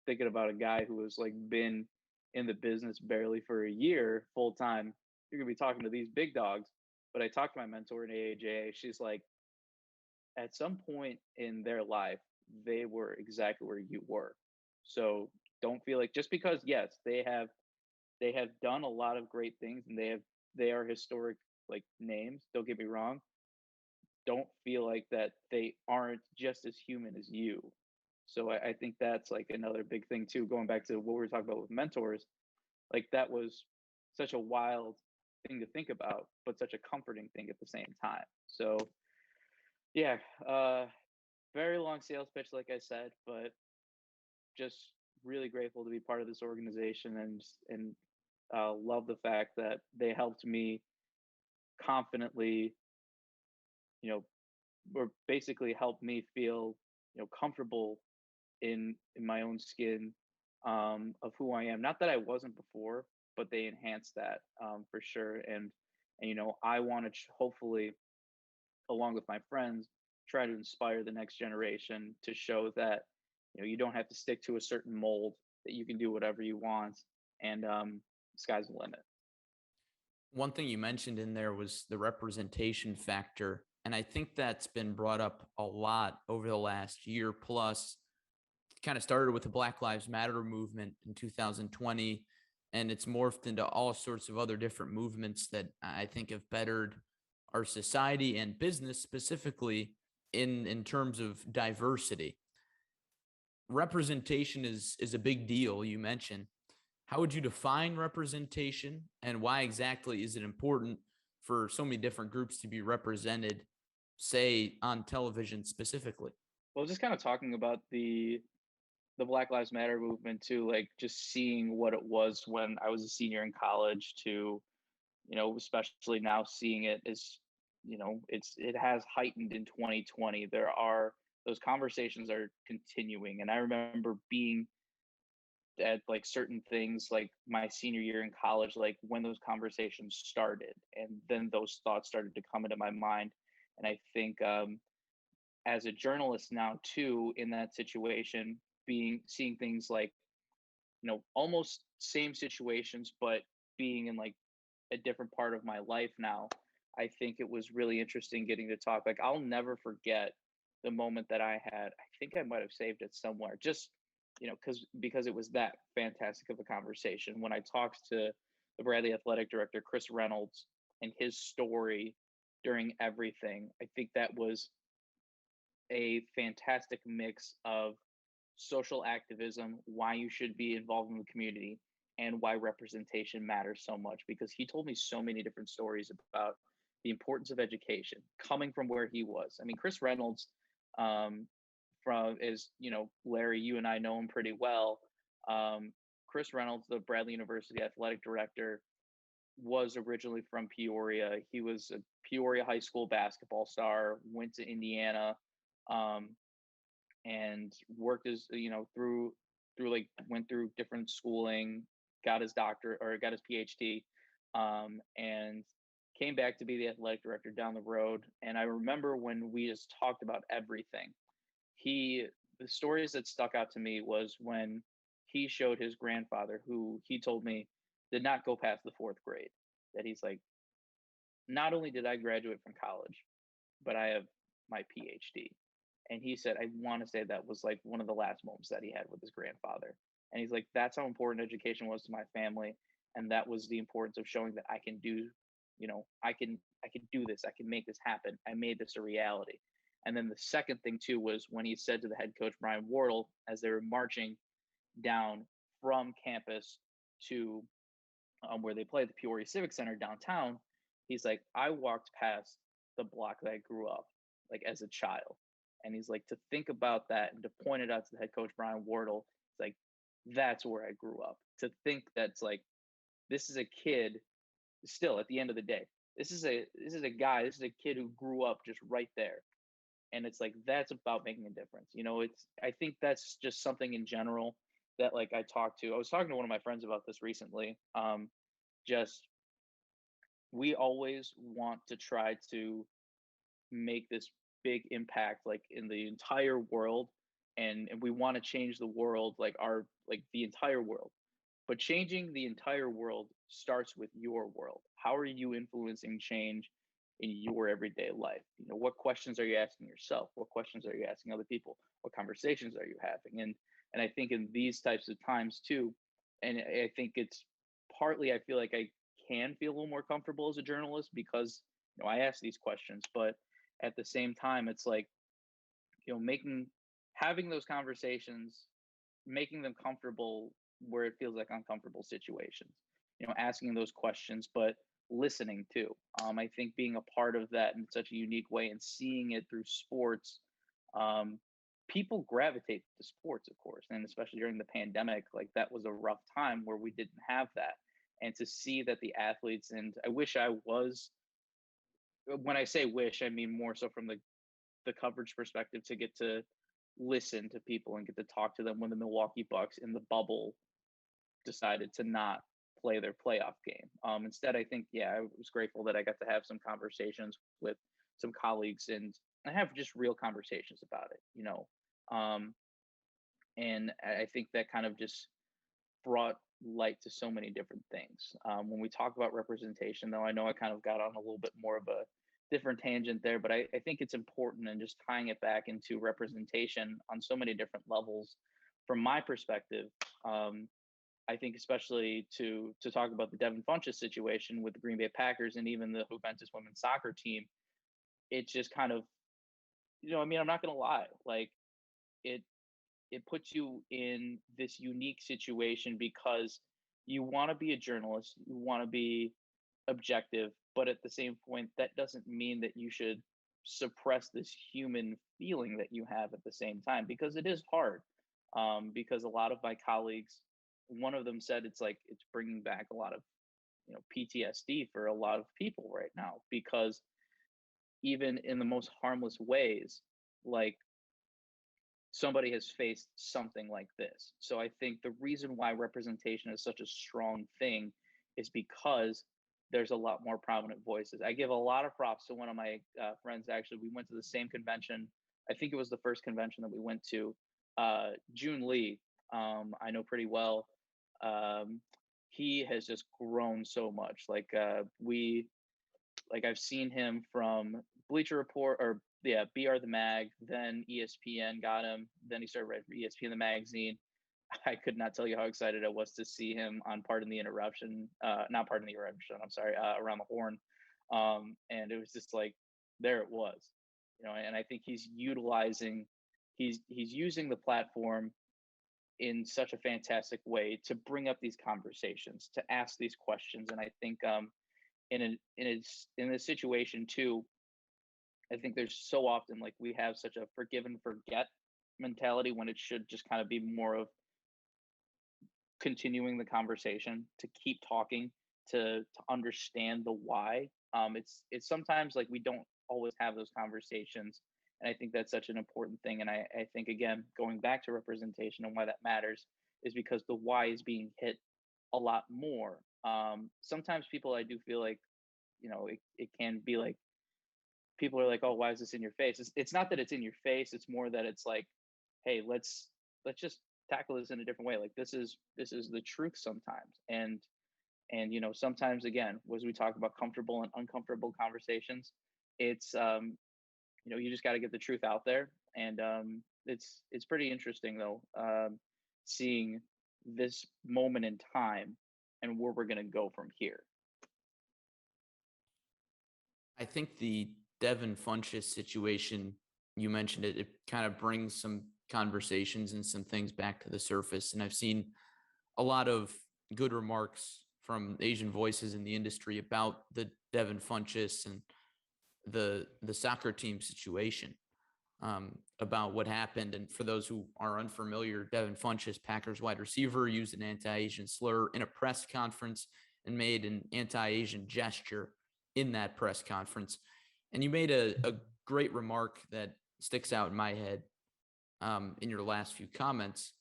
[SPEAKER 2] thinking about a guy who has like been in the business barely for a year full time, you're gonna be talking to these big dogs. But I talked to my mentor in AAJ. She's like, at some point in their life, they were exactly where you were. So don't feel like, just because yes, they have done a lot of great things and they are historic like names. Don't get me wrong. Don't feel like that they aren't just as human as you. So I think that's like another big thing too. Going back to what we were talking about with mentors, like, that was such a wild thing to think about, but such a comforting thing at the same time. So yeah, very long sales pitch, like I said, but just really grateful to be part of this organization, and love the fact that they helped me confidently, you know, or basically helped me feel, comfortable in my own skin, of who I am. Not that I wasn't before, but they enhanced that, for sure. And I want to hopefully, along with my friends, try to inspire the next generation to show that you don't have to stick to a certain mold, that you can do whatever you want, and sky's the limit.
[SPEAKER 1] One thing you mentioned in there was the representation factor. And I think that's been brought up a lot over the last year plus. Kind of started with the Black Lives Matter movement in 2020. and it's morphed into all sorts of other different movements that I think have bettered our society and business, specifically in terms of diversity. Representation is a big deal, you mentioned. How would you define representation, and why exactly is it important for so many different groups to be represented, say on television specifically?
[SPEAKER 2] Well, just kind of talking about the Black Lives Matter movement too, like just seeing what it was when I was a senior in college to, especially now seeing it as, it has heightened in 2020. Those conversations are continuing. And I remember being at like certain things like my senior year in college, like when those conversations started, and then those thoughts started to come into my mind. And I think as a journalist now too, in that situation, seeing things like, almost same situations, but being in like a different part of my life now, I think it was really interesting getting to talk. Like, I'll never forget the moment that I had. I think I might have saved it somewhere, just because it was that fantastic of a conversation when I talked to the Bradley athletic director Chris Reynolds and his story during everything. I think that was a fantastic mix of social activism, why you should be involved in the community, and why representation matters so much. Because he told me so many different stories about the importance of education coming from where he was. I mean, Chris Reynolds, Larry, you and I know him pretty well. Chris Reynolds, the Bradley University athletic director, was originally from Peoria. He was a Peoria high school basketball star, went to Indiana, and worked as went through different schooling, got his doctorate or got his PhD, and came back to be the athletic director down the road. And I remember when we just talked about everything, the stories that stuck out to me was when he showed his grandfather, who he told me did not go past the fourth grade, that he's like, not only did I graduate from college, but I have my PhD. And he said, I want to say that was like one of the last moments that he had with his grandfather. And he's like, that's how important education was to my family. And that was the importance of showing that I can do, I can do this. I can make this happen. I made this a reality. And then the second thing too was when he said to the head coach, Brian Wardle, as they were marching down from campus to where they play at the Peoria Civic Center downtown, he's like, I walked past the block that I grew up, like as a child. And he's like, to think about that and to point it out to the head coach, Brian Wardle, it's like, that's where I grew up. To think that's like, this is a kid still at the end of the day. This is a kid who grew up just right there. And it's like, that's about making a difference. I think that's just something in general that like I was talking to one of my friends about this recently. Just, we always want to try to make this big impact like in the entire world, and we want to change the world, like the entire world. But changing the entire world starts with your world. How are you influencing change in your everyday life? What questions are you asking yourself? What questions are you asking other people? What conversations are you having? And I think in these types of times too, and I think it's partly, I feel like I can feel a little more comfortable as a journalist because I ask these questions. But at the same time, it's like, having those conversations, making them comfortable where it feels like uncomfortable situations, asking those questions, but listening too. I think being a part of that in such a unique way and seeing it through sports, people gravitate to sports, of course, and especially during the pandemic, like that was a rough time where we didn't have that. And to see that the athletes, and I wish I was, when I say wish, I mean more so from the coverage perspective, to get to listen to people and get to talk to them when the Milwaukee Bucks in the bubble decided to not play their playoff game. Instead, I think, I was grateful that I got to have some conversations with some colleagues and I have just real conversations about it, and I think that kind of just brought light to so many different things. When we talk about representation, though, I know I kind of got on a little bit more of a different tangent there, but I think it's important, and just tying it back into representation on so many different levels. From my perspective, I think especially to talk about the Devin Funchess situation with the Green Bay Packers and even the Juventus women's soccer team, it just kind of, I mean, I'm not going to lie, like it it puts you in this unique situation because you want to be a journalist, you want to be objective, but at the same point, that doesn't mean that you should suppress this human feeling that you have at the same time, because it is hard. Because a lot of my colleagues, one of them said it's like it's bringing back a lot of PTSD for a lot of people right now, because even in the most harmless ways, like somebody has faced something like this. So I think the reason why representation is such a strong thing is because there's a lot more prominent voices. I give a lot of props to one of my friends. Actually, we went to the same convention. I think it was the first convention that we went to. June Lee, I know pretty well. He has just grown so much. I've seen him from Bleacher Report, or yeah, BR the Mag, then ESPN got him, then he started writing for ESPN the magazine. I could not tell you how excited I was to see him on Pardon the Interruption, not Pardon the Interruption, I'm sorry, Around the Horn. And it was just like, there it was, and I think he's using the platform in such a fantastic way to bring up these conversations, to ask these questions. And I think in a situation too, I think there's so often, like, we have such a forgive and forget mentality when it should just kind of be more of continuing the conversation, to keep talking, to understand the why. It's sometimes like we don't always have those conversations, and I think that's such an important thing. And I think, again, going back to representation and why that matters is because the why is being hit a lot more. Sometimes people, I do feel like, it can be like, people are like, oh, why is this in your face? It's not that it's in your face. It's more that it's like, hey, let's just tackle this in a different way. Like, this is the truth sometimes. And sometimes, again, as we talk about comfortable and uncomfortable conversations, it's you just got to get the truth out there. And it's pretty interesting though, seeing this moment in time and where we're going to go from here.
[SPEAKER 1] I think the Devin Funchess situation, you mentioned it kind of brings some conversations and some things back to the surface. And I've seen a lot of good remarks from Asian voices in the industry about the Devin Funchess and the soccer team situation, about what happened. And for those who are unfamiliar, Devin Funchess, Packers wide receiver, used an anti-Asian slur in a press conference and made an anti-Asian gesture in that press conference. And you made a great remark that sticks out in my head, in your last few comments,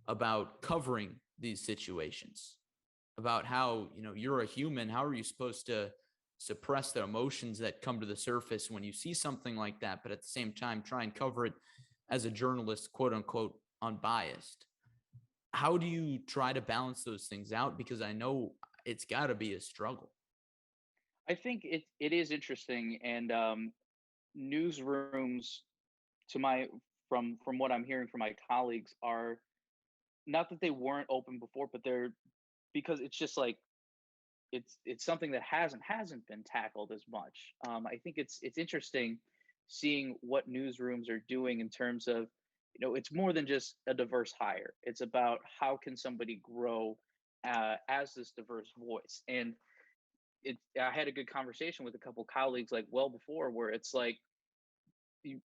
[SPEAKER 1] about covering these situations, about how, you're a human. How are you supposed to suppress the emotions that come to the surface when you see something like that, but at the same time try and cover it as a journalist, quote unquote, unbiased? How do you try to balance those things out? Because I know it's got to be a struggle.
[SPEAKER 2] I think it is interesting, and newsrooms, from what I'm hearing from my colleagues, are not that they weren't open before, but they're, because it's just like it's something that hasn't been tackled as much. I think it's interesting seeing what newsrooms are doing in terms of, it's more than just a diverse hire. It's about how can somebody grow as this diverse voice. And I had a good conversation with a couple colleagues, like, well before, where it's like,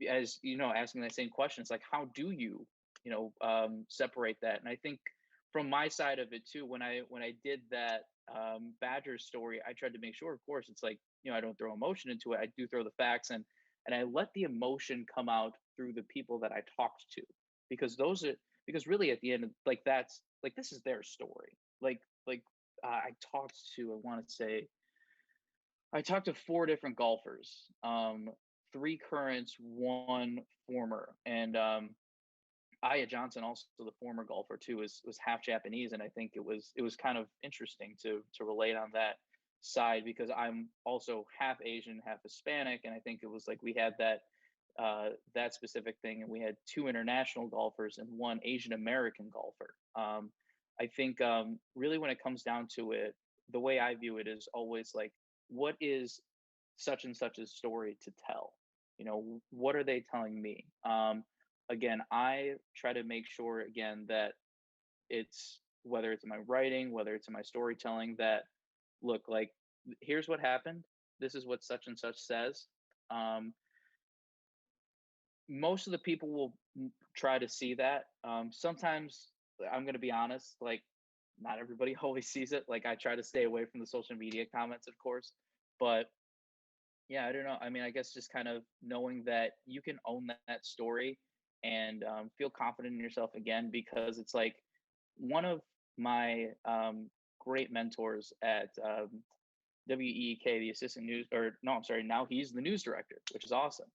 [SPEAKER 2] as asking that same question, it's like, how do you separate that? And I think from my side of it too, when I did that Badgers story, I tried to make sure, of course, it's like, I don't throw emotion into it. I do throw the facts, and I let the emotion come out through the people that I talked to, because really at the end, like, that's like, this is their story. I talked to, I talked to 4 different golfers, 3 currents, 1 former, and Aya Johnson, also the former golfer too, was half Japanese, and I think it was kind of interesting to relate on that side, because I'm also half Asian, half Hispanic, and I think it was like we had that specific thing, and we had 2 international golfers and 1 Asian American golfer. I think really when it comes down to it, the way I view it is always like, what is such and such's story to tell? What are they telling me? Again, I try to make sure again that it's whether it's in my writing, whether it's in my storytelling, that look, like, here's what happened. This is what such and such says. Um, Most of the people will try to see that. Sometimes I'm going to be honest, like, not everybody always sees it. Like, I try to stay away from the social media comments, of course, but yeah, I don't know. I mean, I guess just kind of knowing that you can own that story and feel confident in yourself again, because it's like one of my great mentors at WEK, the assistant news, or no, I'm sorry, now he's the news director, which is awesome.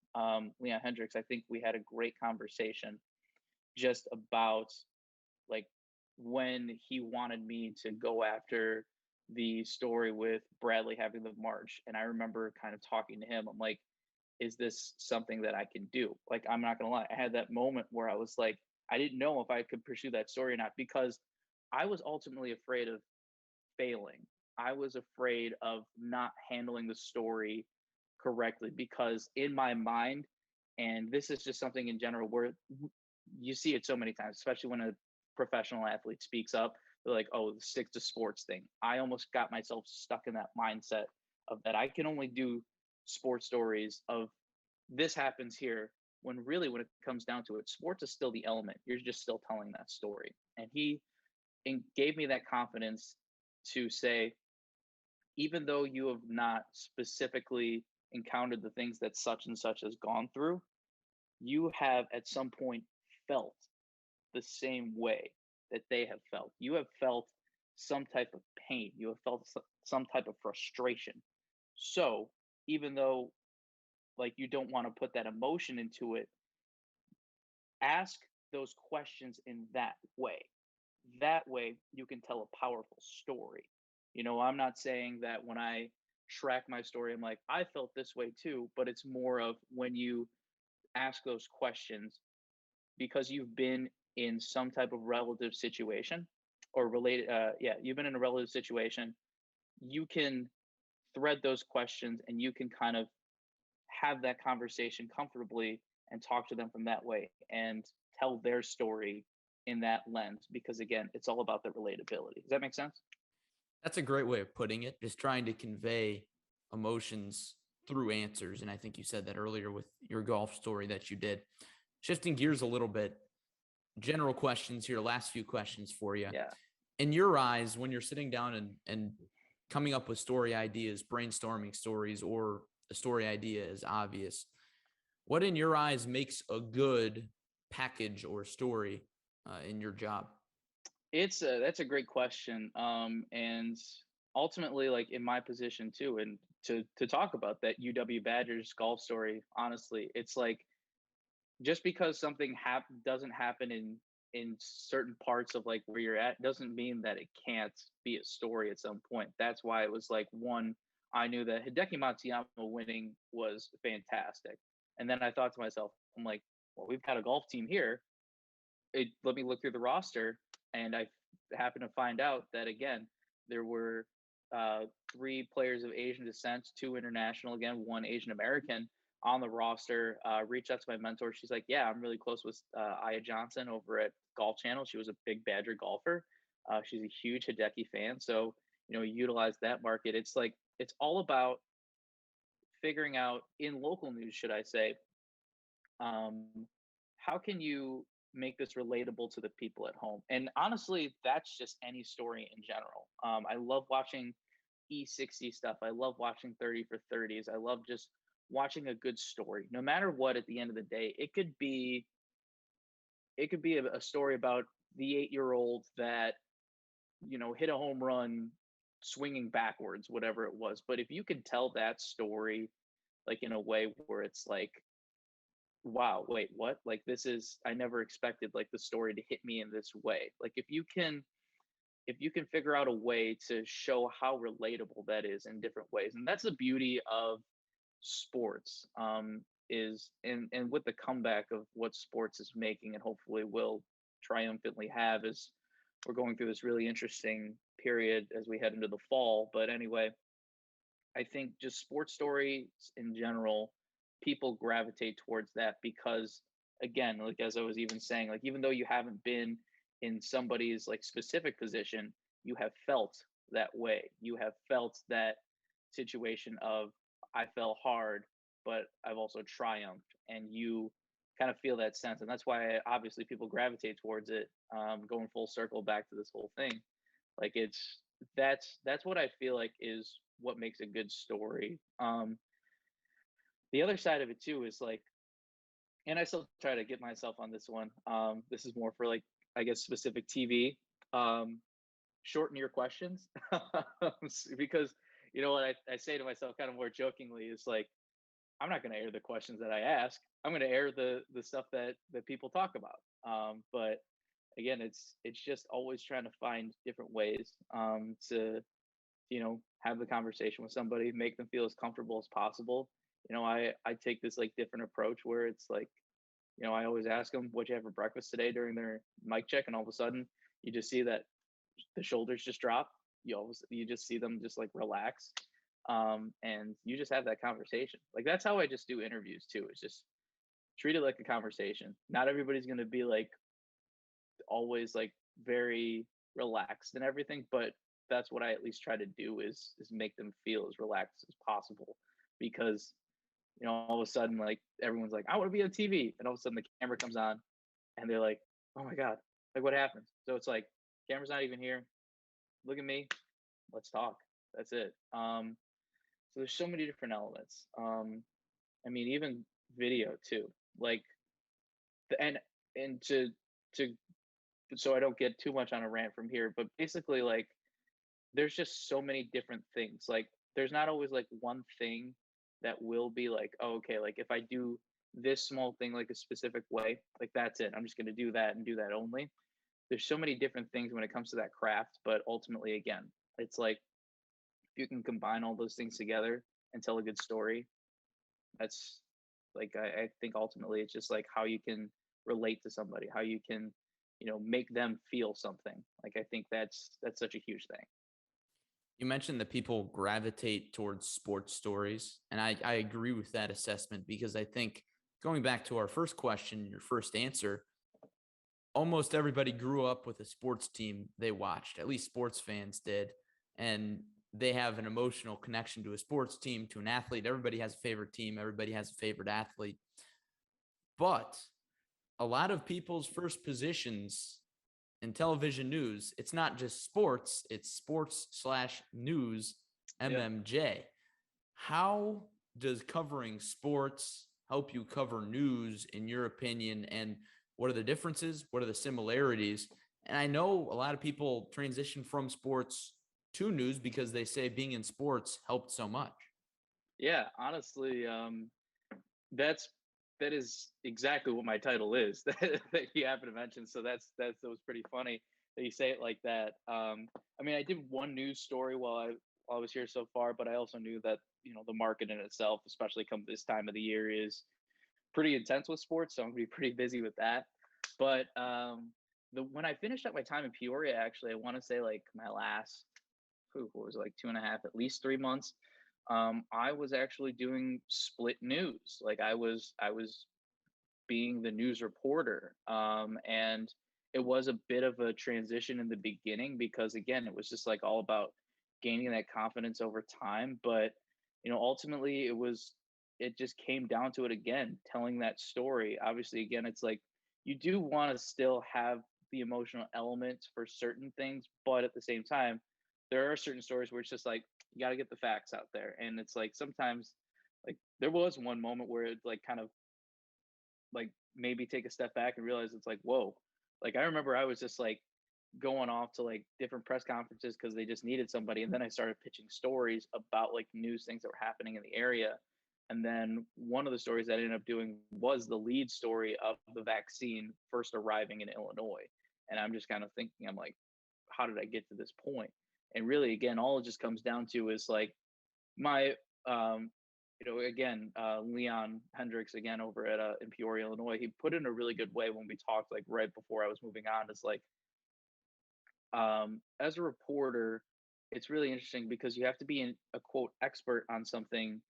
[SPEAKER 2] Leon Hendricks, I think we had a great conversation just about like when he wanted me to go after the story with Bradley having the march. And I remember kind of talking to him. I'm like, is this something that I can do? Like, I'm not going to lie. I had that moment where I was like, I didn't know if I could pursue that story or not, because I was ultimately afraid of failing. I was afraid of not handling the story correctly, because in my mind, and this is just something in general where you see it so many times, especially when a professional athlete speaks up, they're like, oh, the stick to sports thing. I almost got myself stuck in that mindset of that I can only do sports stories of this happens here, when really when it comes down to it, sports is still the element. You're just still telling that story. And he gave me that confidence to say, even though you have not specifically encountered the things that such and such has gone through, you have at some point felt the same way that they have felt. You have felt some type of pain. You have felt some type of frustration. So even though like you don't want to put that emotion into it, ask those questions in that way. That way you can tell a powerful story. I'm not saying that when I track my story, I'm like, I felt this way too, but it's more of when you ask those questions because you've been in some type of relative situation or related, you've been in a relative situation, you can thread those questions and you can kind of have that conversation comfortably and talk to them from that way and tell their story in that lens, because again, it's all about the relatability. Does that make sense?
[SPEAKER 1] That's a great way of putting it, just trying to convey emotions through answers. And I think you said that earlier with your golf story that you did. Shifting gears a little bit, general questions here, last few questions for you.
[SPEAKER 2] Yeah.
[SPEAKER 1] In your eyes, when you're sitting down and coming up with story ideas, brainstorming stories, or a story idea is obvious, what in your eyes makes a good package or story in your job?
[SPEAKER 2] That's a great question. And ultimately, like in my position too, and to talk about that UW Badgers golf story, honestly, it's like just because something doesn't happen in certain parts of like where you're at doesn't mean that it can't be a story at some point. That's why it was like one, I knew that Hideki Matsuyama winning was fantastic. And then I thought to myself, I'm like, well, we've got a golf team here. Let me look through the roster, and I happened to find out that again there were three players of Asian descent, two international, again one Asian American on the roster. Reached out to my mentor. She's like, "Yeah, I'm really close with Aya Johnson over at Golf Channel. She was a big Badger golfer. She's a huge Hideki fan, so utilize that market. It's like it's all about figuring out in local news, should I say, um, how can you make this relatable to the people at home? And honestly, that's just any story in general. I love watching E60 stuff. I love watching 30 for 30s. I love just watching a good story. No matter what, at the end of the day, it could be a story about the 8-year-old that hit a home run swinging backwards, whatever it was. But if you can tell that story like in a way where it's like, wow, wait, what? Like I never expected like the story to hit me in this way. Like if you can figure out a way to show how relatable that is in different ways. And that's the beauty of sports, is and with the comeback of what sports is making and hopefully will triumphantly have, is we're going through this really interesting period as we head into the fall. But anyway, I think just sports stories in general, people gravitate towards that because, again, like as I was even saying, like even though you haven't been in somebody's like specific position, you have felt that way. You have felt that situation of I fell hard, but I've also triumphed, and you kind of feel that sense, and that's why obviously people gravitate towards it. Going full circle back to this whole thing, like that's what I feel like is what makes a good story. The other side of it too is like, and I still try to get myself on this one. This is more for like, I guess, specific TV. Um, Shorten your questions because you know what I say to myself kind of more jokingly is like, I'm not going to air the questions that I ask. I'm going to air the stuff that people talk about. But again, it's just always trying to find different ways to have the conversation with somebody, make them feel as comfortable as possible. I take this like different approach where it's like, I always ask them, "What'd you have for breakfast today?" during their mic check, and all of a sudden, you just see that the shoulders just drop. You just see them just like relax, and you just have that conversation. Like that's how I just do interviews too. It's just treat it like a conversation. Not everybody's gonna be like always like very relaxed and everything, but that's what I at least try to do is make them feel as relaxed as possible because all of a sudden like everyone's like I want to be on TV, and all of a sudden the camera comes on and they're like, oh my god, like what happens? So it's like camera's not even here. Look at me. Let's talk. That's it. So there's so many different elements. I mean, even video too. Like, and to so I don't get too much on a rant from here, but basically, like, there's just so many different things. Like, there's not always like one thing that will be like, oh, okay, like if I do this small thing like a specific way, like that's it. I'm just gonna do that and do that only. There's so many different things when it comes to that craft, but ultimately, again, it's like if you can combine all those things together and tell a good story, that's like I think ultimately it's just like how you can relate to somebody, how you can make them feel something. Like I think that's such a huge thing.
[SPEAKER 1] You mentioned that people gravitate towards sports stories, and I agree with that assessment because I think going back to our first question, your first answer, almost everybody grew up with a sports team they watched, at least sports fans did, and they have an emotional connection to a sports team, to an athlete. Everybody has a favorite team, everybody has a favorite athlete. But a lot of people's first positions in television news, it's not just sports, it's sports/news, MMJ. Yeah. How does covering sports help you cover news, in your opinion? And what are the differences? What are the similarities? And I know a lot of people transition from sports to news because they say being in sports helped so much.
[SPEAKER 2] Yeah, honestly, that is exactly what my title is that you happen to mention. So that was pretty funny that you say it like that. I mean, I did one news story while I was here so far, but I also knew that the market in itself, especially come this time of the year, is pretty intense with sports. So I'm gonna be pretty busy with that. But when I finished up my time in Peoria, actually, I want to say like my last, what was it, like 2.5, at least 3 months. I was actually doing split news. Like I was being the news reporter, and it was a bit of a transition in the beginning because again, it was just like all about gaining that confidence over time. But ultimately, it just came down to it again, telling that story. Obviously, again, it's like you do want to still have the emotional elements for certain things, but at the same time, there are certain stories where it's just like you got to get the facts out there, and it's like sometimes, like there was one moment where it like kind of like maybe take a step back and realize it's like whoa. Like I remember I was just like going off to like different press conferences because they just needed somebody, and then I started pitching stories about like news things that were happening in the area. And then one of the stories that I ended up doing was the lead story of the vaccine first arriving in Illinois. And I'm just kind of thinking, I'm like, how did I get to this point? And really, again, all it just comes down to is like my, again, Leon Hendricks, again, over at in Peoria, Illinois, he put it in a really good way when we talked, like right before I was moving on. It's like, As a reporter, it's really interesting because you have to be a quote expert on something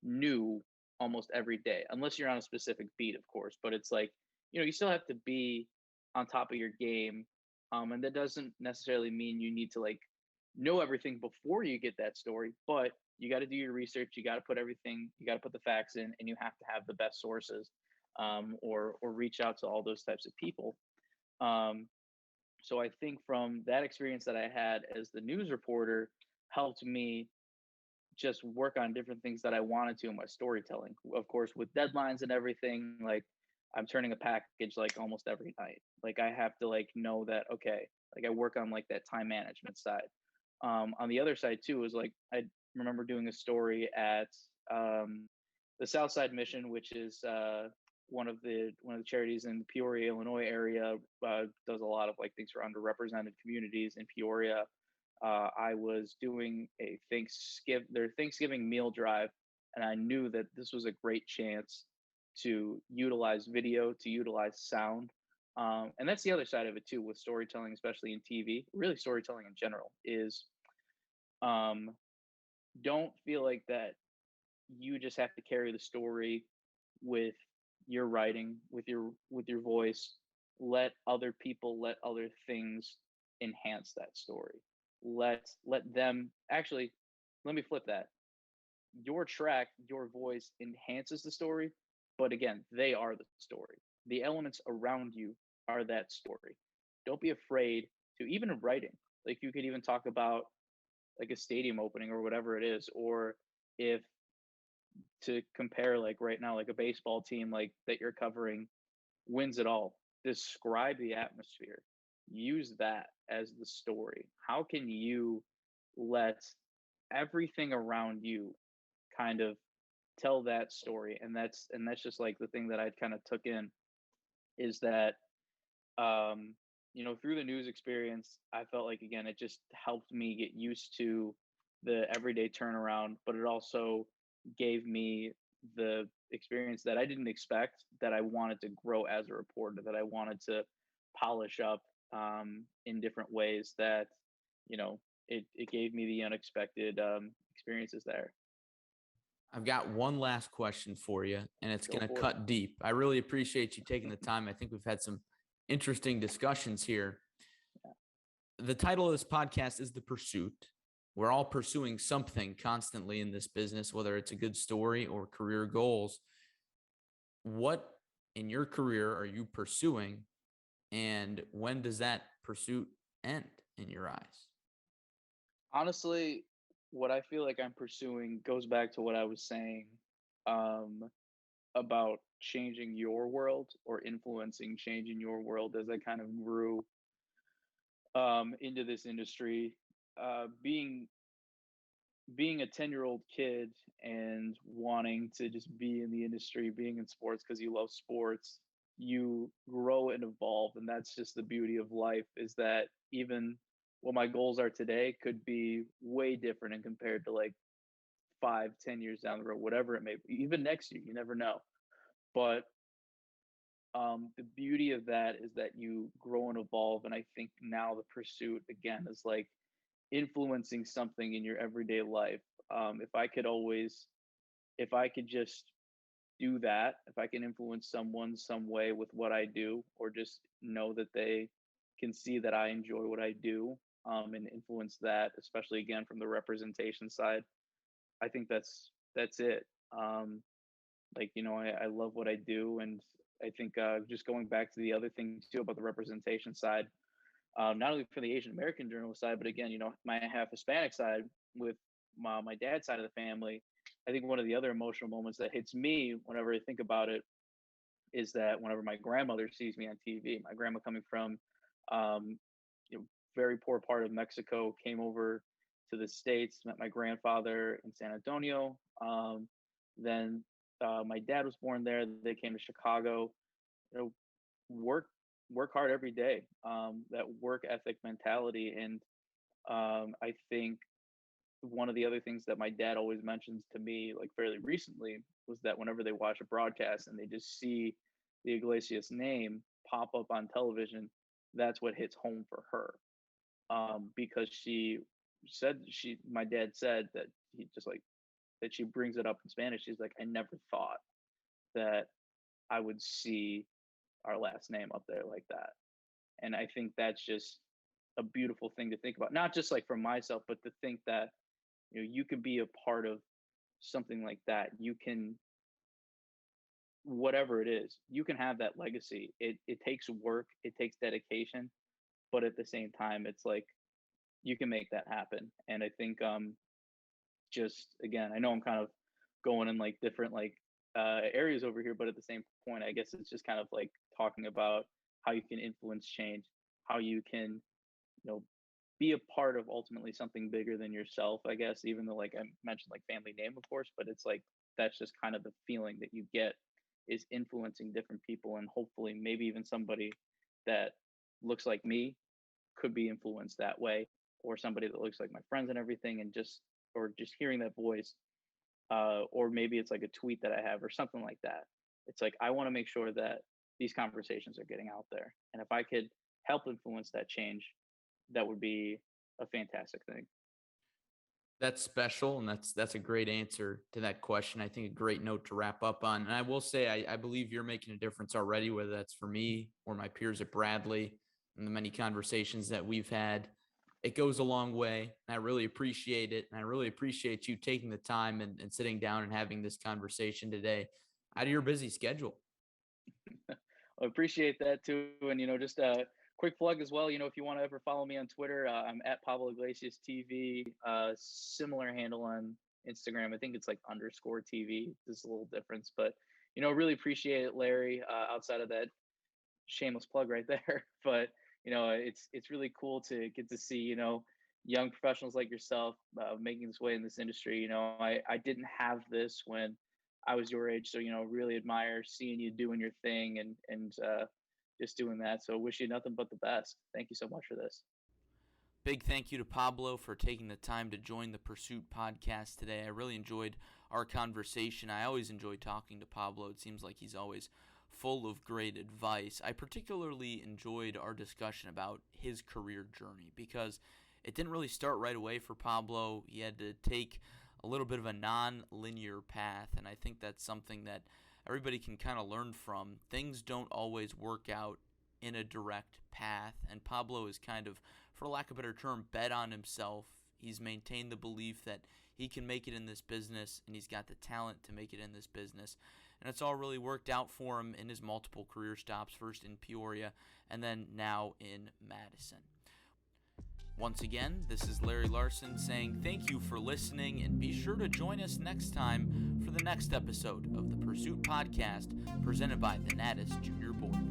[SPEAKER 2] new almost every day, unless you're on a specific beat, of course. But it's like, you still have to be on top of your game. And that doesn't necessarily mean you need to like know everything before you get that story, but you got to do your research. You got to put everything, you got to put the facts in, and you have to have the best sources, or reach out to all those types of people. Um, so I think from that experience that I had as the news reporter helped me just work on different things that I wanted to in my storytelling. Of course, with deadlines and everything, like I'm turning a package like almost every night. Like I have to like know that okay, like I work on like that time management side. On the other side too is like I remember doing a story at the Southside Mission, which is one of the charities in the Peoria, Illinois area. Does a lot of like things for underrepresented communities in Peoria. I was doing their Thanksgiving meal drive, and I knew that this was a great chance to utilize video, to utilize sound. And that's the other side of it too, with storytelling, especially in TV, really storytelling in general, is um, don't feel like that you just have to carry the story with your writing, with your voice. Let other people, let other things enhance that story. Let them actually, let me flip that. Your track, your voice enhances the story, but again, they are the story. The elements around you are that story. Don't be afraid to, even in writing, like you could even talk about like a stadium opening or whatever it is, or if, to compare like right now, like a baseball team like that you're covering wins it all. Describe the atmosphere. Use that as the story. How can you let everything around you kind of tell that story? And that's just like the thing that I kind of took in, is that through the news experience, I felt like again it just helped me get used to the everyday turnaround, but it also gave me the experience that I didn't expect, that I wanted to grow as a reporter, that I wanted to polish up in different ways, that it gave me the unexpected experiences there.
[SPEAKER 1] I've got one last question for you, and it's
[SPEAKER 2] Go
[SPEAKER 1] going to
[SPEAKER 2] for it.
[SPEAKER 1] cut deep. I really appreciate you taking the time. I think we've had some interesting discussions here. The title of this podcast is The Pursuit. We're all pursuing something constantly in this business, whether it's a good story or career goals. What in your career are you pursuing, and when does that pursuit end in your eyes?
[SPEAKER 2] Honestly, what I feel like I'm pursuing goes back to what I was saying, um, about changing your world, or influencing change in your world, as I kind of grew into this industry. Being a 10-year-old kid and wanting to just be in the industry, being in sports because you love sports, you grow and evolve. And that's just the beauty of life, is that even what my goals are today could be way different and compared to like 5, 10 years down the road, whatever it may be, even next year, you never know. But the beauty of that is that you grow and evolve. And I think now the pursuit again is like influencing something in your everyday life. If I could just do that, if I can influence someone some way with what I do, or just know that they can see that I enjoy what I do, and influence that, especially again from the representation side, I think that's it. I love what I do, and I think just going back to the other thing too about the representation side, not only for the Asian American journalist side, but again, my half Hispanic side with my dad's side of the family. I think one of the other emotional moments that hits me whenever I think about it is that whenever my grandmother sees me on TV, my grandma coming from um, very poor part of Mexico, came over to the States, met my grandfather in San Antonio. Then my dad was born there. They came to Chicago. You know, work work hard every day. That work ethic mentality, and I think one of the other things that my dad always mentions to me, like fairly recently, was that whenever they watch a broadcast and they just see the Iglesias name pop up on television, that's what hits home for her. because my dad said that he just like, that she brings it up in Spanish. She's like, I never thought that I would see our last name up there like that. And I think that's just a beautiful thing to think about, not just like for myself, but to think that, you can be a part of something like that. You can, whatever it is, you can have that legacy. It takes work, it takes dedication, but at the same time, it's like you can make that happen. And I think just again, I know I'm kind of going in like different like areas over here, but at the same point, I guess it's just kind of like talking about how you can influence change, how you can, be a part of ultimately something bigger than yourself, I guess, even though like I mentioned like family name, of course, but it's like that's just kind of the feeling that you get, is influencing different people, and hopefully maybe even somebody that looks like me could be influenced that way, or somebody that looks like my friends and everything, and just hearing that voice, or maybe it's like a tweet that I have or something like that. It's like I want to make sure that these conversations are getting out there, and if I could help influence that change, that would be a fantastic thing.
[SPEAKER 1] That's special, and that's a great answer to that question. I think a great note to wrap up on. And I will say, I believe you're making a difference already, whether that's for me or my peers at Bradley and the many conversations that we've had. It goes a long way, and I really appreciate it. And I really appreciate you taking the time and sitting down and having this conversation today out of your busy schedule.
[SPEAKER 2] I appreciate that too. And, just quick plug as well, if you want to ever follow me on Twitter, I'm at Pablo Iglesias TV, similar handle on Instagram. I think it's like _TV. There's a little difference, but, really appreciate it, Larry, outside of that shameless plug right there. But, it's really cool to get to see, young professionals like yourself making this way in this industry. I didn't have this when I was your age. So, really admire seeing you doing your thing and just doing that. So wish you nothing but the best. Thank you so much for this.
[SPEAKER 1] Big thank you to Pablo for taking the time to join the Pursuit podcast today. I really enjoyed our conversation. I always enjoy talking to Pablo. It seems like he's always full of great advice. I particularly enjoyed our discussion about his career journey because it didn't really start right away for Pablo. He had to take a little bit of a non-linear path, and I think that's something that everybody can kind of learn from. Things don't always work out in a direct path, and Pablo is kind of, for lack of a better term, bet on himself. He's maintained the belief that he can make it in this business, and he's got the talent to make it in this business. And it's all really worked out for him in his multiple career stops, first in Peoria and then now in Madison. Once again, this is Larry Larson saying thank you for listening, and be sure to join us next time for the next episode of the Pursuit Podcast presented by the Natus Junior Board.